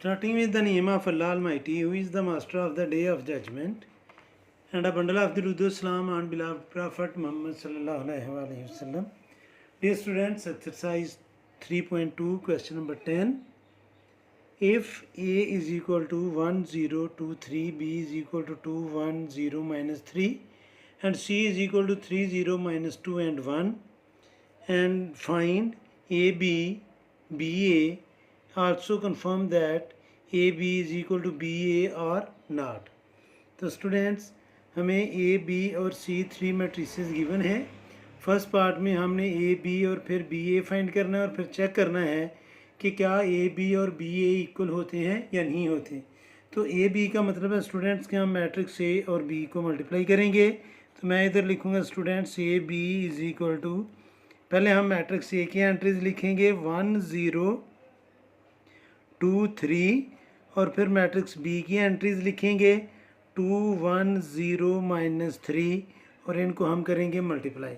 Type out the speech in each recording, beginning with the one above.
Starting with the name of Allah Almighty, who is the master of the day of judgment, and a bundle of the Rudu Salam and beloved Prophet Muhammad sallallahu alaihi wasallam. Dear students, exercise 3.2, question number 10. If A is equal to 1, 0, 2, 3, B is equal to 2, 1, 0, minus 3, and C is equal to 3, 0, minus 2 and 1, and find AB, BA, also confirm that AB is equal to BA or not. तो students हमें ए B और सी three matrices given है। First part में हमने ए B और फिर B ए find करना है और फिर चेक करना है कि क्या ए बी और बी ए इक्वल होते हैं या नहीं होते। तो ए बी का मतलब है स्टूडेंट्स कि हम मैट्रिक्स ए और बी को मल्टीप्लाई करेंगे। तो मैं इधर लिखूँगा students A B is equal to, पहले हम मैट्रिक्स ए की एंट्रीज लिखेंगे 1, 0, 2, 3, और फिर मैट्रिक्स बी की एंट्रीज लिखेंगे 2, 1, 0, minus 3, और इनको हम करेंगे मल्टीप्लाई।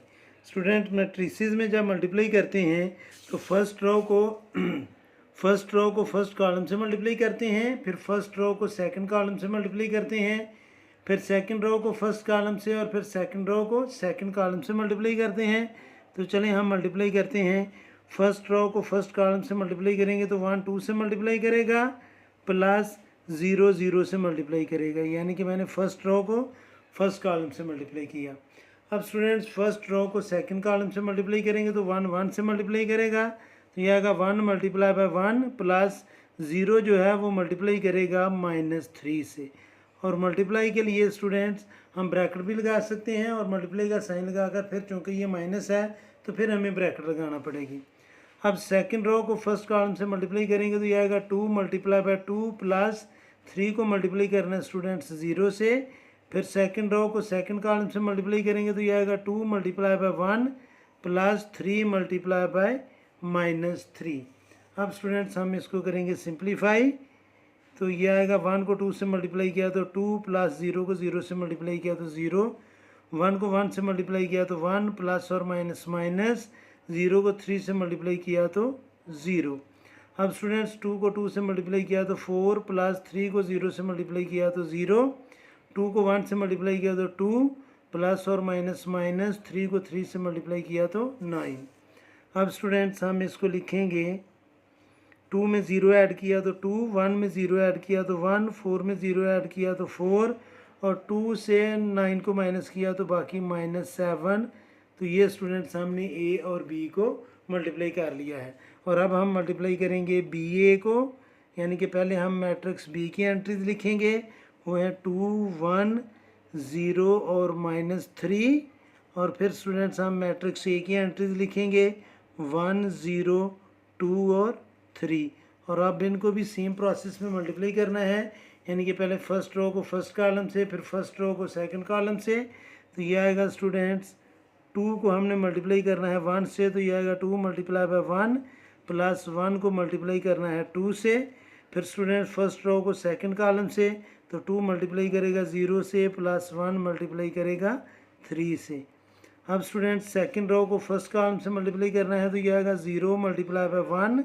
स्टूडेंट मैट्रिसेस में जब मल्टीप्लाई करते हैं तो फर्स्ट रो को फर्स्ट कॉलम से मल्टीप्लाई करते हैं, फिर फर्स्ट रो को सेकंड कॉलम से मल्टीप्लाई करते हैं, फिर सेकंड रो को फर्स्ट कॉलम से, और फिर सेकंड रो को सेकंड कॉलम से मल्टीप्लाई करते हैं। तो चलें हम मल्टीप्लाई करते हैं। फर्स्ट रो को फर्स्ट कॉलम से मल्टीप्लाई करेंगे तो 1, 2 से मल्टीप्लाई करेगा, प्लस 0, 0 से मल्टीप्लाई करेगा, यानी कि मैंने फर्स्ट रो को फर्स्ट कॉलम से मल्टीप्लाई किया। अब स्टूडेंट्स फर्स्ट रो को सेकंड कॉलम से मल्टीप्लाई करेंगे तो 1, 1 से मल्टीप्लाई करेगा, तो यह आएगा 1 मल्टीप्लाई बाय 1, प्लस 0 जो है वो मल्टीप्लाई करेगा -3 से। और मल्टीप्लाई के लिए स्टूडेंट्स हम ब्रैकेट भी लगा सकते हैं, और मल्टीप्लाई का साइन लगाकर फिर चूँकि ये माइनस है तो फिर हमें ब्रैकेट लगाना पड़ेगी। अब सेकंड रो को फर्स्ट कॉलम से मल्टीप्लाई करेंगे तो ये आएगा 2 मल्टीप्लाई बाय 2, प्लस 3 को मल्टीप्लाई करना है स्टूडेंट्स 0 से, फिर सेकंड रो को सेकंड कॉलम से मल्टीप्लाई करेंगे तो ये आएगा 2 multiply by 1, plus 3 multiply by -3। अब स्टूडेंट्स हम इसको करेंगे सिंप्लीफाई, तो ये आएगा 1 को 2 से मल्टीप्लाई किया तो 2, प्लस 0 को 0 से मल्टीप्लाई किया तो 0, 1 को 1 से मल्टीप्लाई किया तो 1, प्लस और माइनस माइनस, 0 को 3 से मल्टीप्लाई किया तो 0। अब स्टूडेंट्स 2 को 2 से मल्टीप्लाई किया तो 4, प्लस 3 को 0 से मल्टीप्लाई किया तो 0, 2 को 1 से मल्टीप्लाई किया तो 2, प्लस और माइनस माइनस, 3 को 3 से मल्टीप्लाई किया तो 9। अब स्टूडेंट्स हम इसको लिखेंगे 2 में 0 ऐड किया तो 2, 1 में 0 ऐड किया तो 1, 4 में 0 ऐड किया तो 4, और 2 से 9 को माइनस किया तो बाकी -7। तो ये स्टूडेंट्स हमने ए और बी को मल्टीप्लाई कर लिया है। और अब हम मल्टीप्लाई करेंगे बी ए को, यानी कि पहले हम मैट्रिक्स बी की एंट्रीज लिखेंगे, वो है 2, 1, 0 और -3, और फिर स्टूडेंट्स हम मैट्रिक्स ए की एंट्रीज लिखेंगे 1, 0, 2 और 3, और अब इनको भी सेम प्रोसेस में मल्टीप्लाई करना है, यानी कि पहले फर्स्ट रो को फर्स्ट कॉलम से, फिर फर्स्ट रो को सेकंड कॉलम से। तो ये आएगा स्टूडेंट्स 2 को हमने मल्टीप्लाई करना है 1 से, तो ये आएगा 2 मल्टीप्लाई बाय 1, प्लस 1 को मल्टीप्लाई करना है 2 से, फिर स्टूडेंट फर्स्ट रो को सेकंड कॉलम से, तो 2 मल्टीप्लाई करेगा 0 से, प्लस 1 मल्टीप्लाई करेगा 3 से। अब स्टूडेंट सेकंड रो को फर्स्ट कॉलम से मल्टीप्लाई करना है, तो ये आएगा 0 मल्टीप्लाई बाय 1,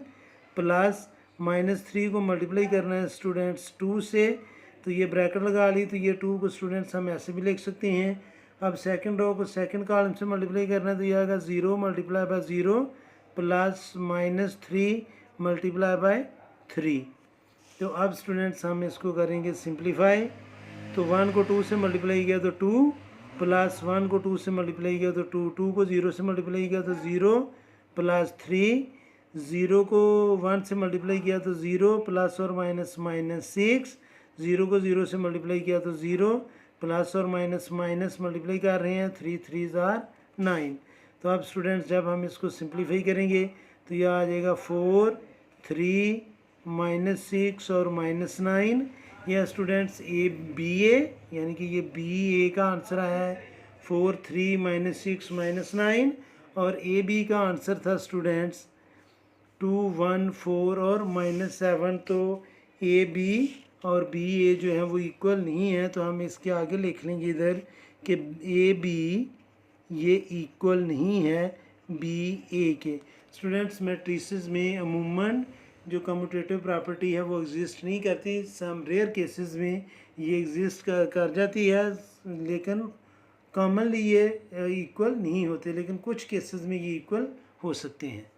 प्लस -3 को मल्टीप्लाई करना है स्टूडेंट्स 2 से, तो ये ब्रैकेट लगा ली, तो ये 2 को स्टूडेंट्स हम ऐसे भी लिख सकते हैं। अब सेकंड रो को सेकंड कॉलम से मल्टीप्लाई करना है, तो ये आएगा 0 multiply by 0, plus -3 multiply by 3। तो अब स्टूडेंट्स हम इसको करेंगे सिंप्लीफाई, तो 1 को 2 से मल्टीप्लाई किया तो 2, प्लस 1 को 2 से मल्टीप्लाई किया तो 2, 2 को 0 से मल्टीप्लाई किया तो 0, प्लस 3, 0 को 1 से मल्टीप्लाई किया तो 0, प्लस और माइनस -6, 0 को 0 से मल्टीप्लाई किया तो 0, प्लस और माइनस माइनस मल्टीप्लाई कर रहे हैं, 3, 3 आर 9। तो अब स्टूडेंट्स जब हम इसको सिंप्लीफाई करेंगे तो यह आ जाएगा 4, 3, -6 और -9। यह स्टूडेंट्स ए बी ए, यानी कि ये बी ए का आंसर आया है 4, 3, -6, -9, और ए बी का आंसर था स्टूडेंट्स 2, 1, 4 और -7। तो ए बी और बी ए जो है वो इक्वल नहीं है, तो हम इसके आगे लिख लेंगे इधर कि ए बी ये इक्वल नहीं है बी ए के। स्टूडेंट्स मैट्रिसेस में अमूमन जो कम्यूटेटिव प्रॉपर्टी है वो एग्जिस्ट नहीं करती। सम रेयर केसेस में ये एग्जिस्ट कर जाती है, लेकिन कॉमनली ये इक्वल नहीं होते, लेकिन कुछ केसेस में ये इक्वल हो सकते हैं।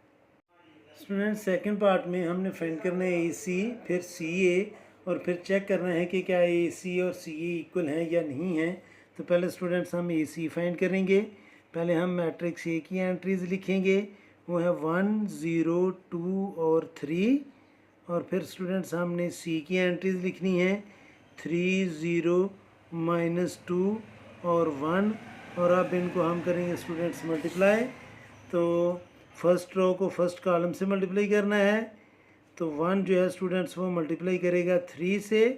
स्टूडेंट सेकंड पार्ट में हमने फाइंड करना है AC, फिर CA, और फिर चेक करना है कि क्या AC और CA इक्वल हैं या नहीं हैं। तो पहले स्टूडेंट्स हम AC फाइंड करेंगे। पहले हम मैट्रिक्स A की एंट्रीज लिखेंगे, वो है 1 0 2 और 3। और फिर स्टूडेंट्स हमने C की एंट्रीज लिखनी है 3 0 -2 और 1। और अब इनको हम करेंगे स्टूडेंट्स मल्टीप्लाई। तो फर्स्ट रो को फर्स्ट कॉलम से मल्टीप्लाई करना है, तो 1 जो है स्टूडेंट्स वो मल्टीप्लाई करेगा 3 से,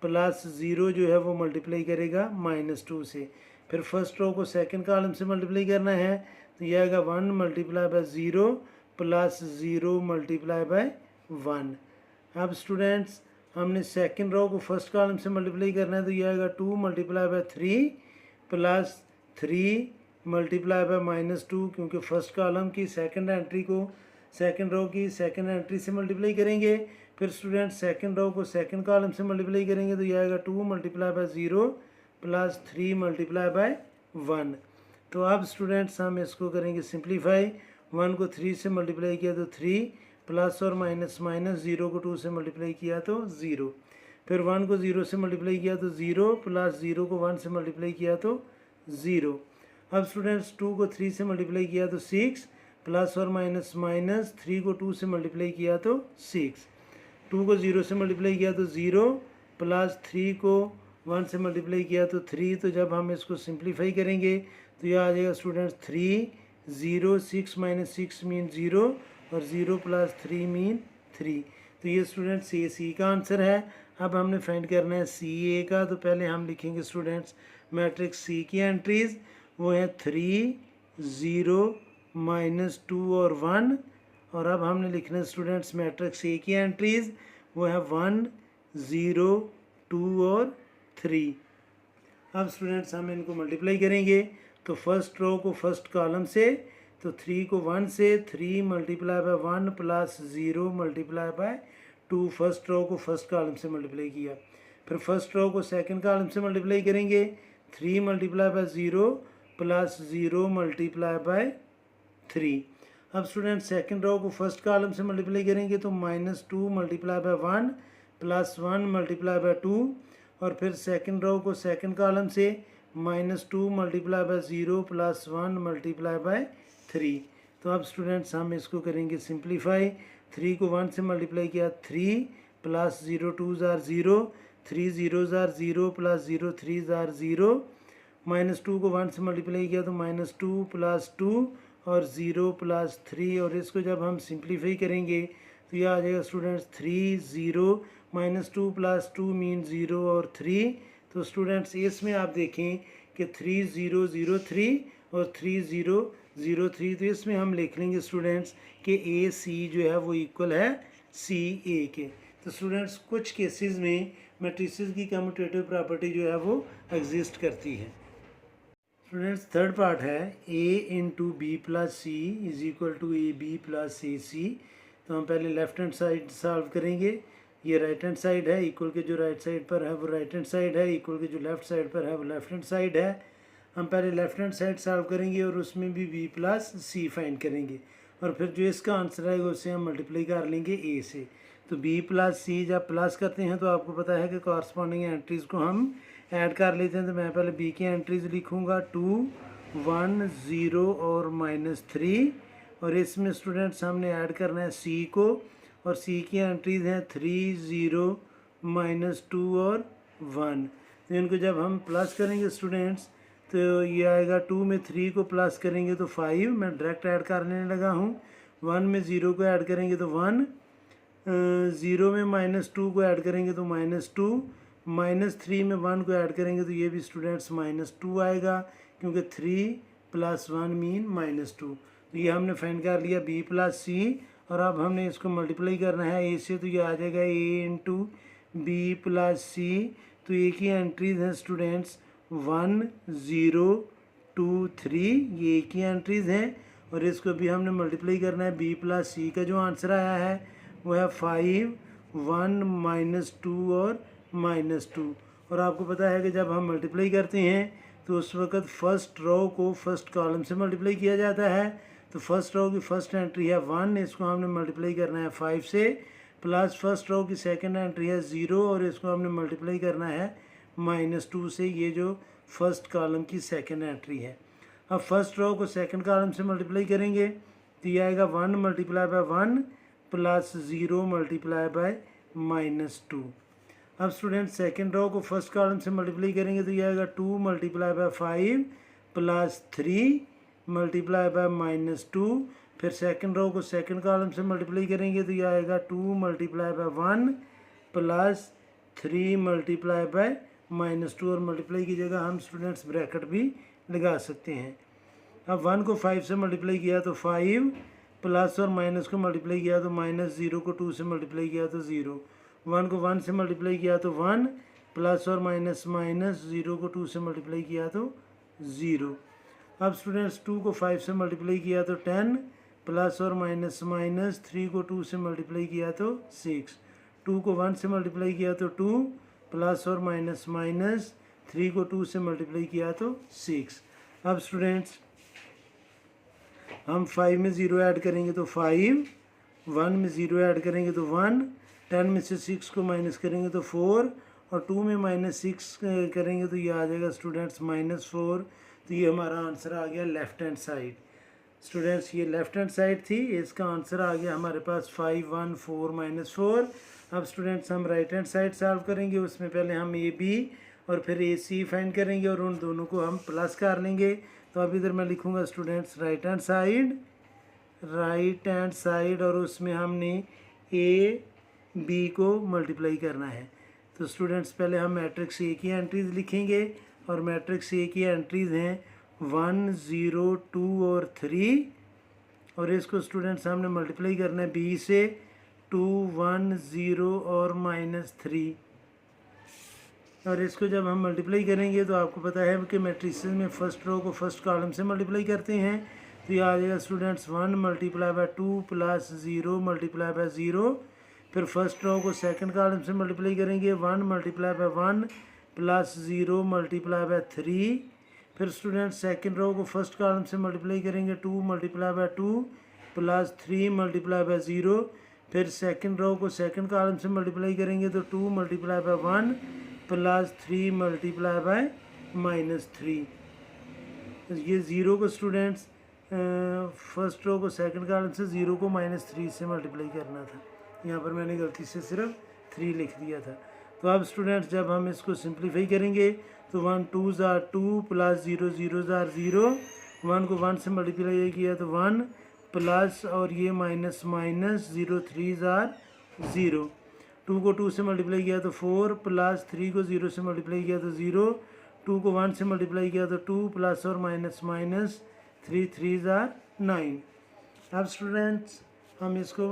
प्लस 0 जो है वो मल्टीप्लाई करेगा -2 से। फिर फर्स्ट रो को सेकंड कॉलम से मल्टीप्लाई करना है, तो यह आएगा 1 multiply by 0 plus 0 multiply by 1। अब स्टूडेंट्स हमने सेकंड रो को फर्स्ट कॉलम से मल्टीप्लाई करना है, तो यह आएगा 2 multiply by 3 plus 3 multiply by -2, क्योंकि फर्स्ट कॉलम की सेकंड एंट्री को सेकंड रो की सेकंड एंट्री से मल्टीप्लाई करेंगे। फिर स्टूडेंट सेकंड रो को सेकंड कॉलम से मल्टीप्लाई करेंगे, तो यह आएगा 2 multiply by 0 plus 3 multiply by 1। तो अब स्टूडेंट्स हम इसको करेंगे सिंप्लीफाई। 1 को 3 से मल्टीप्लाई किया तो 3, प्लस और माइनस 0 को 2 से मल्टीप्लाई किया तो 0। फिर 1 को 0 से मल्टीप्लाई किया तो 0, प्लस 0 को 1 से मल्टीप्लाई किया तो 0। अब स्टूडेंट्स 2 को 3 से मल्टीप्लाई किया तो 6, प्लस और माइनस 3 को 2 से मल्टीप्लाई किया तो 6। 2 को 0 से मल्टीप्लाई किया तो 0, प्लस 3 को 1 से मल्टीप्लाई किया तो 3। तो जब हम इसको सिंप्लीफाई करेंगे तो यह आ जाएगा स्टूडेंट्स 3 0 6 - 6 मीन 0 और 0 प्लस 3 मीन 3। तो ये स्टूडेंट्स C का आंसर है। अब हमने फाइंड करना है CA का। तो पहले हम लिखेंगे स्टूडेंट्स मैट्रिक्स C की एंट्रीज, वो है 3 0 -2 और 1। और अब हमने लिखना है स्टूडेंट्स मैट्रिक्स A की एंट्रीज, वो है 1 0 2 और 3। अब स्टूडेंट्स हम इनको मल्टीप्लाई करेंगे, तो फर्स्ट रो को फर्स्ट कॉलम से, तो 3 को 1 से, 3 multiply by 1 plus 0 multiply by 2। First row को फर्स्ट कॉलम से मल्टीप्लाई किया। फिर फर्स्ट रो को सेकंड कॉलम से मल्टीप्लाई करेंगे, 3 multiply by 0 plus 0 multiply by 3। अब स्टूडेंट सेकंड रो को फर्स्ट कॉलम से मल्टीप्लाई करेंगे, तो -2 multiply by 1 plus 1 multiply by 2। और फिर सेकंड रो को सेकंड कॉलम से -2 multiply by 0 plus 1 multiply by 3। तो अब स्टूडेंट्स हम इसको करेंगे सिंप्लीफाई। 3 को 1 से मल्टीप्लाई किया 3, plus 0 2 jar 0, 3 0 jar 0 plus 0 3 jar 0। -2 को 1 से मल्टीप्लाई किया तो -2 प्लस 2 और 0 प्लस 3। और इसको जब हम सिंप्लीफाई करेंगे तो यह आ जाएगा स्टूडेंट्स 3 0 -2 प्लस 2 मीन 0 और 3। तो स्टूडेंट्स इसमें आप देखें कि 3 0 0 3 और 3 0 0 3। तो इसमें हम लिख लेंगे स्टूडेंट्स कि AC जो है वो इक्वल है CA के। तो स्टूडेंट्स कुछ केसेस में मैट्रिसेस की कम्यूटेटिव प्रॉपर्टी जो है वो एग्जिस्ट करती है। स्टूडेंट्स थर्ड पार्ट है A × B + C = AB + AC। तो हम पहले लेफ्ट हैंड साइड सॉल्व करेंगे। ये राइट हैंड साइड है, इक्वल के जो राइट साइड पर है वो राइट हैंड साइड है, इक्वल के जो लेफ्ट साइड पर है वो लेफ्ट हैंड साइड है। हम पहले लेफ्ट हैंड साइड सॉल्व करेंगे और उसमें भी B + C फाइंड करेंगे, और फिर जो इसका आंसर आएगा उससे हम मल्टीप्लाई कर लेंगे A से। तो B + C जब प्लस करते हैं तो आपको पता है कि कॉरस्पॉन्डिंग एंट्रीज़ को हम ऐड कर लेते हैं। तो मैं पहले B की एंट्रीज़ लिखूँगा 2 1 0 और -3, और इसमें स्टूडेंट्स हमने ऐड करना है C को, और C की एंट्रीज़ हैं 3 0 -2 और 1। तो इनको जब हम प्लस करेंगे स्टूडेंट्स तो ये आएगा 2 में 3 को प्लस करेंगे तो 5, मैं डायरेक्ट ऐड करने लगा हूँ। 1 में 0 को ऐड करेंगे तो 1, 0 में -2 को ऐड करेंगे तो -2, -3 में 1 को ऐड करेंगे तो ये भी स्टूडेंट्स -2 आएगा, क्योंकि 3 + 1 मीन -2। तो ये हमने फाइंड कर लिया B + C, और अब हमने इसको मल्टीप्लाई करना है A से। तो ये आ जाएगा A × B + C। तो A की एंट्रीज हैं स्टूडेंट्स 1 0 2 3, ये A की एंट्रीज हैं, और इसको भी हमने मल्टीप्लाई करना है B + C का जो आंसर आया है वो है 5, 1, -2 और -2। और आपको पता है कि जब हम मल्टीप्लाई करते हैं तो उस वक़्त फ़र्स्ट रो को फर्स्ट कॉलम से मल्टीप्लाई किया जाता है। तो फर्स्ट रो की फर्स्ट एंट्री है 1, इसको हमने मल्टीप्लाई करना है 5 से, प्लस फर्स्ट रो की सेकंड एंट्री है 0 और इसको हमने मल्टीप्लाई करना है -2 से, ये जो फर्स्ट कॉलम की सेकंड एंट्री है। अब फर्स्ट रो को सेकंड कॉलम से मल्टीप्लाई करेंगे तो ये आएगा 1 multiply by 1 plus 0 multiply by -2। अब स्टूडेंट सेकंड रो को फर्स्ट कॉलम से मल्टीप्लाई करेंगे तो ये आएगा 2 multiply bye 5 plus 3 multiply by -2। फिर सेकंड रो को सेकंड कॉलम से मल्टीप्लाई करेंगे तो ये आएगा 2 multiply by 1 plus 3 multiply by -2। और मल्टीप्लाई की जगह हम स्टूडेंट्स ब्रैकेट भी लगा सकते हैं। अब 1 को 5 से मल्टीप्लाई किया तो 5, प्लस और माइनस को मल्टीप्लाई किया तो -0 को 2 से मल्टीप्लाई किया तो 0, 1 को 1 से मल्टीप्लाई किया तो 1, प्लस और माइनस 0 को 2 से मल्टीप्लाई किया तो 0। अब स्टूडेंट्स 2 को 5 से मल्टीप्लाई किया तो 10, प्लस और माइनस 3 को 2 से मल्टीप्लाई किया तो 6, 2 को 1 से मल्टीप्लाई किया तो 2, प्लस और माइनस 3 को 2 से मल्टीप्लाई किया तो 6। अब स्टूडेंट्स हम 5 में 0 ऐड करेंगे तो 5, 1 में 0 ऐड करेंगे तो 1, 10 में से 6 को माइनस करेंगे तो 4 और 2 में -6 करेंगे तो ये आ जाएगा स्टूडेंट्स -4। तो ये हमारा आंसर आ गया लेफ़्ट हैंड साइड। स्टूडेंट्स ये लेफ़्ट हैंड साइड थी, इसका आंसर आ गया हमारे पास 5, 1, 4, -4। अब स्टूडेंट्स हम राइट हैंड साइड सॉल्व करेंगे, उसमें पहले हम AB और फिर AC फाइंड करेंगे और उन दोनों को हम प्लस कर लेंगे। तो अब इधर मैं लिखूँगा स्टूडेंट्स राइट हैंड साइड और उसमें हमने AB को मल्टीप्लाई करना है। तो स्टूडेंट्स पहले हम मैट्रिक्स A की एंट्रीज लिखेंगे और मैट्रिक्स A की एंट्रीज हैं 1, 0, 2 और 3 और इसको स्टूडेंट्स हमने मल्टीप्लाई करना है B से 2, 1, 0 और -3। और इसको जब हम मल्टीप्लाई करेंगे तो आपको पता है कि मैट्रिक्स में फर्स्ट रो को फर्स्ट कॉलम से मल्टीप्लाई करते हैं तो ये आ जाएगा students 1 multiply by 2 plus 0 multiply by 0। फिर फर्स्ट रो को सेकंड कॉलम से मल्टीप्लाई करेंगे 1 multiply by 1 plus 0 multiply by 3। फिर स्टूडेंट सेकंड रो को फर्स्ट कॉलम से मल्टीप्लाई करेंगे 2 multiply by 2 plus 3 multiply by 0। फिर सेकंड रो को सेकंड कॉलम से मल्टीप्लाई करेंगे तो 2 multiply by 1 plus 3 multiply by -3। ये 0 को स्टूडेंट्स फर्स्ट रो को सेकंड कॉलम से 0 को -3 से मल्टीप्लाई करना था, यहाँ पर मैंने गलती से सिर्फ 3 लिख दिया था। तो अब स्टूडेंट्स जब हम इसको सिंप्लीफाई करेंगे तो 1 2 ज़ार 2 प्लस 0 0 ज़ार 0, 1 को 1 से मल्टीप्लाई किया तो 1 प्लस और ये माइनस 0 3 ज़ार 0, 2 को 2 से मल्टीप्लाई किया तो 4 प्लस 3 को 0 से मल्टीप्लाई किया तो 0, 2 को 1 से मल्टीप्लाई किया तो 2 प्लस और माइनस 3 3 ज़ार 9। अब स्टूडेंट्स हम इसको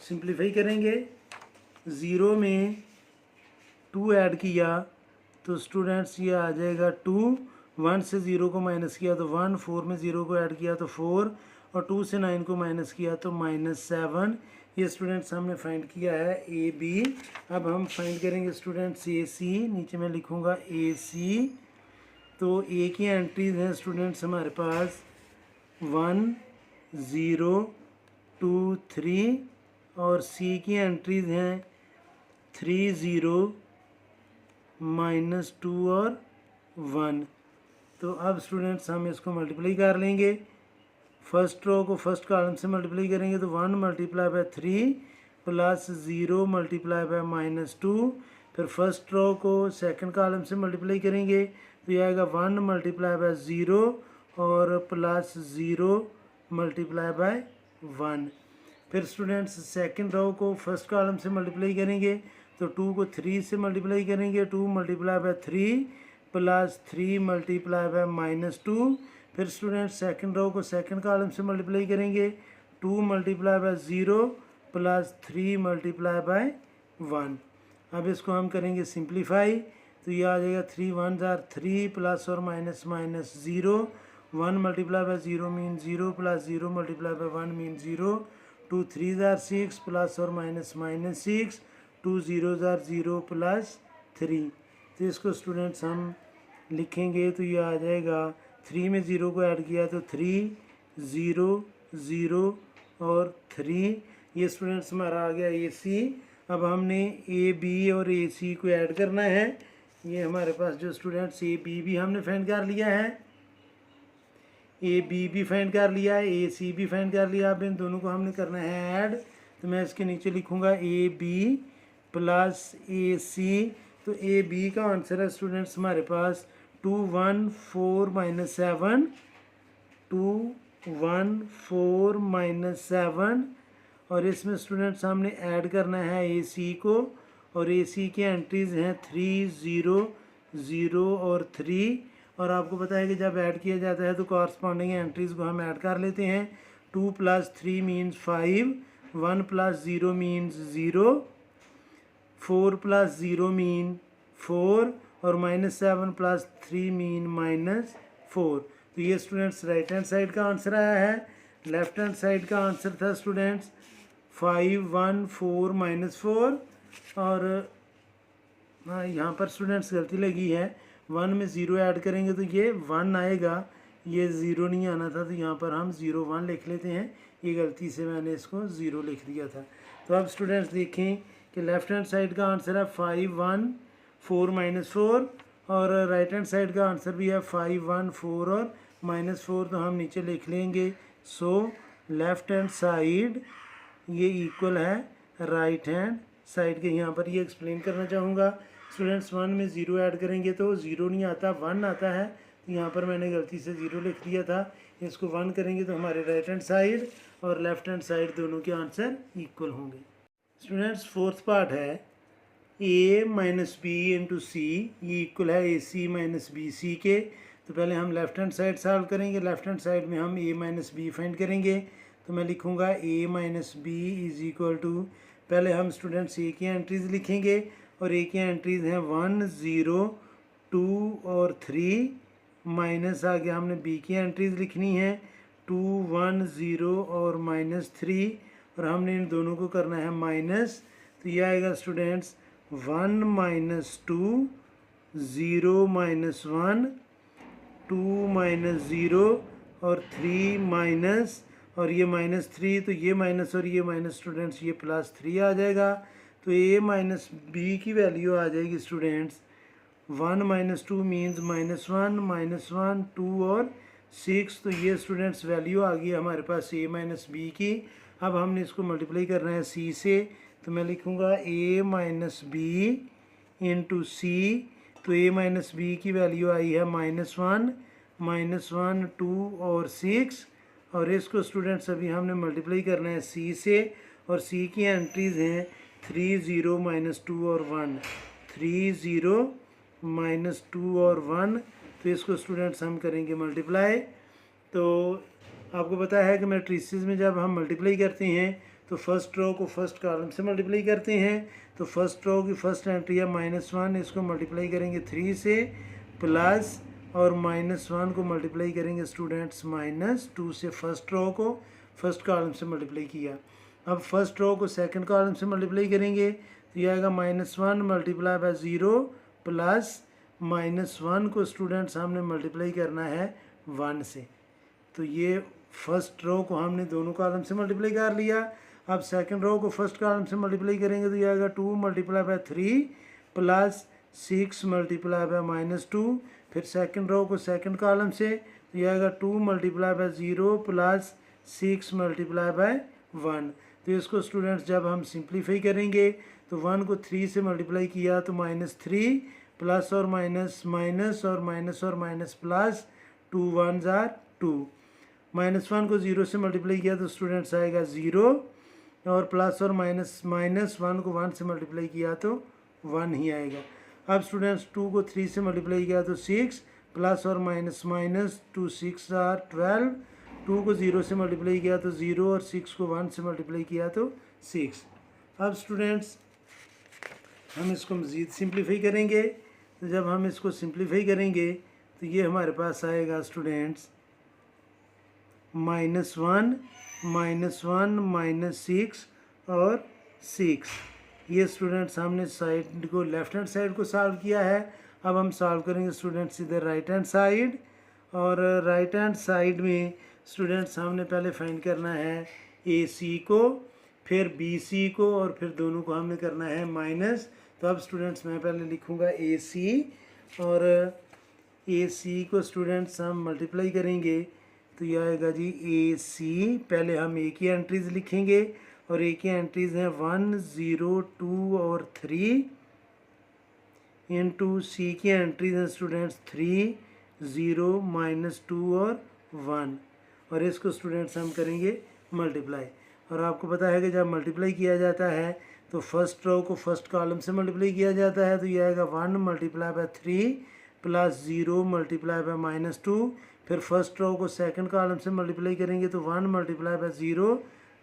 सिंप्लीफाई करेंगे, 0 में 2 ऐड किया तो स्टूडेंट्स ये आ जाएगा 2, 1 से 0 को माइनस किया तो 1, 4 में 0 को ऐड किया तो 4 और 2 से 9 को माइनस किया तो -7। ये स्टूडेंट्स हमने फाइंड किया है AB। अब हम फाइंड करेंगे स्टूडेंट्स AC, नीचे मैं लिखूँगा AC। तो A की एंट्रीज हैं स्टूडेंट्स हमारे पास 1, 0, 2, 3 और C की एंट्रीज हैं 3, 0, -2 और 1। तो अब स्टूडेंट्स हम इसको मल्टीप्लाई कर लेंगे, फर्स्ट रो को फर्स्ट कॉलम से मल्टीप्लाई करेंगे तो 1 multiply by 3 plus 0 multiply by -2। फिर फर्स्ट रो को सेकंड कॉलम से मल्टीप्लाई करेंगे तो ये आएगा 1 मल्टीप्लाई बाय 0 और प्लस 0 मल्टीप्लाई बाय 1। फिर स्टूडेंट्स सेकंड रो को फर्स्ट कॉलम से मल्टीप्लाई करेंगे तो 2 को 3 से मल्टीप्लाई करेंगे, 2 multiply by 3 plus 3 multiply by -2। फिर स्टूडेंट सेकंड रो को सेकंड कॉलम से मल्टीप्लाई करेंगे 2 multiply by 0 plus 3 multiply by 1। अब इसको हम करेंगे सिंप्लीफाई तो ये आ जाएगा 3 1 ज़ार 3 प्लस और minus 0, 1 multiply by 0 mean 0 plus 0 multiply by 1 mean 0, 2 3 ज़ार 6 प्लस और माइनस माइनस 6, 2 0 ज़ार 0 प्लस 3। तो इसको स्टूडेंट्स हम लिखेंगे तो ये आ जाएगा, 3 में 0 को ऐड किया तो 3 0 0 और 3। ये स्टूडेंट्स हमारा आ गया ए सी। अब हमने ए बी और ए सी को ऐड करना है। ये हमारे पास जो स्टूडेंट्स ए बी भी हमने फाइंड कर लिया है, ए बी भी फाइंड कर लिया है, ए सी भी फाइंड कर लिया। अब इन दोनों को हमने करना है ऐड। तो मैं इसके नीचे लिखूँगा ए बी प्लस ए सी। तो ए बी का आंसर है स्टूडेंट्स हमारे पास 2 1 4 माइनस 7, 2 1 4 माइनस 7। और इसमें स्टूडेंट्स हमने ऐड करना है ए सी को, और ए सी की एंट्रीज़ हैं 3 0 0 और 3। और आपको पता है कि जब ऐड किया जाता है तो कॉरस्पॉन्डिंग एंट्रीज़ को हम ऐड कर लेते हैं। 2 + 3 मीन्स 5, 1 + 0 मीन्स 0, 4 + 0 मीन 4, और -7 + 3 मीन -4। तो ये स्टूडेंट्स राइट हैंड साइड का आंसर आया है। लेफ्ट हैंड साइड का आंसर था स्टूडेंट्स 5 1 4 -4। और हाँ, यहाँ पर स्टूडेंट्स गलती लगी है, 1 में 0 ऐड करेंगे तो ये 1 आएगा, ये 0 नहीं आना था। तो यहाँ पर हम 0 1 लिख लेते हैं। ये गलती से मैंने इसको 0 लिख दिया था। तो अब स्टूडेंट्स देखें कि लेफ्ट हैंड साइड का आंसर है 5 1 4 -4, और राइट हैंड साइड का आंसर भी है 5 1 4 और -4। तो हम नीचे लिख लेंगे। सो लेफ्ट हैंड साइड ये इक्वल है राइट हैंड साइड के। यहाँ पर ये एक्सप्लेन करना चाहूँगा स्टूडेंट्स, 1 में 0 ऐड करेंगे तो 0 नहीं आता, 1 आता है। तो यहाँ पर मैंने गलती से 0 लिख दिया था। इसको 1 करेंगे तो हमारे राइट हैंड साइड और लेफ्ट हैंड साइड दोनों के आंसर इक्वल होंगे। स्टूडेंट्स फोर्थ पार्ट है a माइनस बी इंटू सी, ये इक्वल है ए सी माइनस बी सी के। तो पहले हम लेफ्ट हैंड साइड सॉल्व करेंगे। लेफ्ट हैंड साइड में हम a माइनस बी फाइंड करेंगे। तो मैं लिखूँगा a minus B is equal to, पहले हम स्टूडेंट्स a की एंट्रीज़ लिखेंगे, और a की एंट्रीज़ हैं 1 0 2 और 3, माइनस आगे हमने b की एंट्रीज़ लिखनी है 2 1 0 और -3, और हमने इन दोनों को करना है माइनस। तो ये आएगा स्टूडेंट्स 1 -2 0 -1 2 -0 और 3 माइनस, और ये -3, तो ये माइनस और ये माइनस स्टूडेंट्स ये +3 आ जाएगा। तो a माइनस बी की वैल्यू आ जाएगी स्टूडेंट्स 1 -2 मीन्स -1 -1 2 और 6। तो ये स्टूडेंट्स वैल्यू आ गई हमारे पास a माइनस बी की। अब हमने इसको मल्टीप्लाई करना है c से। तो मैं लिखूँगा a माइनस बी इंटू सी। तो a माइनस बी की वैल्यू आई है -1 2 और 6, और इसको स्टूडेंट्स अभी हमने मल्टीप्लाई करना है c से, और c की एंट्रीज़ हैं 3 0 -2 और 1, 3 0 -2 और 1। तो इसको स्टूडेंट्स हम करेंगे मल्टीप्लाई। तो आपको पता है कि मैट्रिसेस में जब हम मल्टीप्लाई करते हैं तो फर्स्ट रो को फर्स्ट कॉलम से मल्टीप्लाई करते हैं। तो फर्स्ट रो की फर्स्ट एंट्री है -1, इसको मल्टीप्लाई करेंगे 3 से, प्लस और -1 को मल्टीप्लाई करेंगे स्टूडेंट्स -2 से। फर्स्ट रो को फर्स्ट कॉलम से मल्टीप्लाई किया। अब फर्स्ट रो को सेकंड कॉलम से मल्टीप्लाई करेंगे तो ये आएगा -1 मल्टीप्लाई बाय 0 प्लस -1 को स्टूडेंट्स हमने मल्टीप्लाई करना है 1 से। तो ये फर्स्ट रो को हमने दोनों कॉलम से मल्टीप्लाई कर लिया। अब सेकंड रो को फर्स्ट कॉलम से मल्टीप्लाई करेंगे तो ये आएगा 2 multiply by 3 plus 6 multiply by -2। फिर सेकंड रो को सेकंड कॉलम से तो ये आएगा 2 multiply by 0 plus 6 multiply by 1। तो इसको स्टूडेंट्स जब हम सिंप्लीफाई करेंगे तो 1 को 3 से मल्टीप्लाई किया तो -3, प्लस और माइनस माइनस और माइनस और माइनस प्लस, 2 1 ज़ार 2। -1 को 0 से मल्टीप्लाई किया तो स्टूडेंट्स आएगा 0, और प्लस और माइनस 1 को 1 से मल्टीप्लाई किया तो 1 ही आएगा। अब स्टूडेंट्स 2 को 3 से मल्टीप्लाई किया तो 6, प्लस और माइनस माइनस 2 6 ज़ार 12। 2 को 0 से मल्टीप्लाई किया तो 0, और 6 को 1 से मल्टीप्लाई किया तो 6। अब स्टूडेंट्स हम इसको मज़ीद सिंप्लीफाई करेंगे। तो जब हम इसको सिंप्लीफाई करेंगे तो ये हमारे पास आएगा स्टूडेंट्स -1 -1 -6 और 6। ये स्टूडेंट्स हमने साइड को लेफ्ट हैंड साइड को सॉल्व किया है। अब हम सॉल्व करेंगे स्टूडेंट्स इधर राइट हैंड साइड। और राइट हैंड साइड में स्टूडेंट्स हमने पहले फाइंड करना है AC को, फिर BC को, और फिर दोनों को हमने करना है माइनस। तो अब स्टूडेंट्स मैं पहले लिखूँगा AC, और AC को स्टूडेंट्स हम मल्टीप्लाई करेंगे तो यह आएगा जी AC। पहले हम A की एंट्रीज लिखेंगे, और A की एंट्रीज हैं 1 0 2 और 3 इंटू C की एंट्रीज हैं स्टूडेंट्स 3 0 -2 और 1, और इसको स्टूडेंट्स हम करेंगे मल्टीप्लाई। और आपको पता है कि जब मल्टीप्लाई किया जाता है तो फर्स्ट रो को फर्स्ट कॉलम से मल्टीप्लाई किया जाता है, तो यह आएगा 1 × 3 प्लस 0 × -2। फिर फर्स्ट रो को सेकंड कॉलम से मल्टीप्लाई करेंगे तो 1 × 0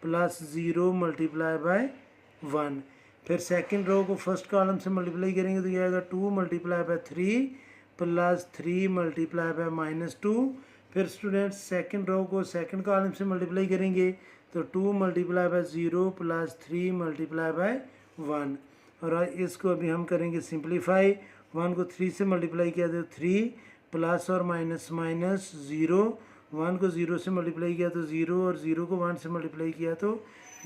प्लस 0 × 1। फिर सेकंड रो को फर्स्ट कॉलम से मल्टीप्लाई करेंगे तो यह आएगा 2 × 3 प्लस 3 × -2। फिर स्टूडेंट्स सेकंड रो को सेकंड कॉलम से मल्टीप्लाई करेंगे तो 2 × 0 प्लस 3 × 1। और इसको अभी हम करेंगे सिंप्लीफाई। 1 को 3 से मल्टीप्लाई किया तो 3 प्लस और माइनस माइनस 0। 1 को 0 से मल्टीप्लाई किया तो 0, और 0 को 1 से मल्टीप्लाई किया तो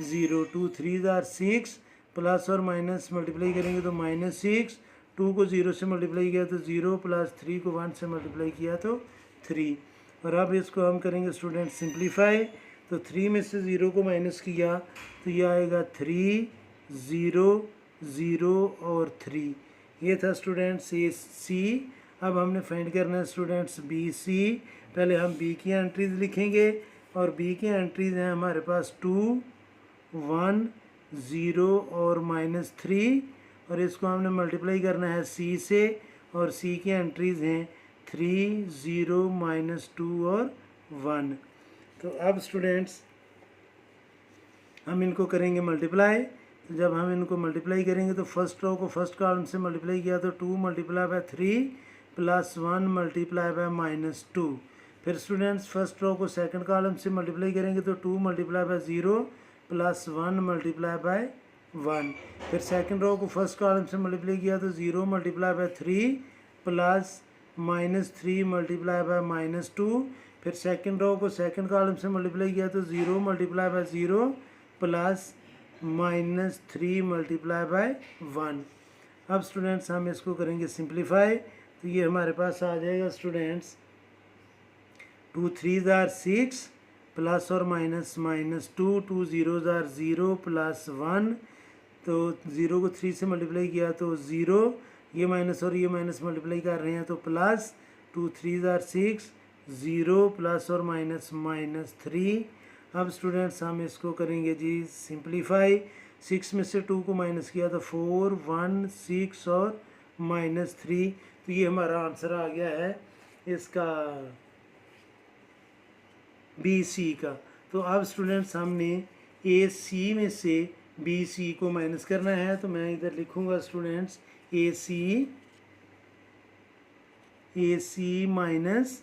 0। 2 3 आर 6, प्लस और माइनस मल्टीप्लाई करेंगे तो -6। 2 को 0 से मल्टीप्लाई किया तो 0, प्लस 3 को 1 से मल्टीप्लाई किया तो 3। और अब इसको हम करेंगे स्टूडेंट सिंप्लीफाई। तो 3 में से 0 को माइनस किया तो यह आएगा 3 0 0 और 3। ये था स्टूडेंट्स AC। अब हमने फाइंड करना है स्टूडेंट्स BC। पहले हम B की एंट्रीज लिखेंगे, और B की एंट्रीज हैं हमारे पास 2 1 0 और -3, और इसको हमने मल्टीप्लाई करना है C से, और C की एंट्रीज हैं 3 0 -2 और 1। तो अब स्टूडेंट्स हम इनको करेंगे मल्टीप्लाई। तो जब हम इनको मल्टीप्लाई करेंगे तो फर्स्ट रो को फर्स्ट कॉलम से मल्टीप्लाई किया तो 2 × 3 प्लस 1 × -2। फिर स्टूडेंट्स फर्स्ट रो को सेकंड कॉलम से मल्टीप्लाई करेंगे तो 2 × 0 प्लस 1 × 1। फिर सेकंड रो को फर्स्ट कॉलम से मल्टीप्लाई किया तो 0 × 3 प्लस -3 × -2। फिर सेकंड रो को सेकंड कॉलम से मल्टीप्लाई किया तो 0 × 0 प्लस -3 × 1। अब स्टूडेंट्स हम इसको करेंगे सिंप्लीफाई। तो ये हमारे पास आ जाएगा स्टूडेंट्स 2 3 आर 6, प्लस और माइनस -2, 2 0 आर 0 प्लस 1। तो 0 को 3 से मल्टीप्लाई किया तो 0, ये माइनस और ये माइनस मल्टीप्लाई कर रहे हैं तो प्लस 2 3 आर 6 0 प्लस और माइनस -3। अब स्टूडेंट्स हम इसको करेंगे जी सिंप्लीफाई। 6 में से 2 को माइनस किया तो 4 1 6 और -3। तो ये हमारा आंसर आ गया है इसका BC का। तो अब स्टूडेंट्स हमने AC में से BC को माइनस करना है, तो मैं इधर लिखूंगा students AC minus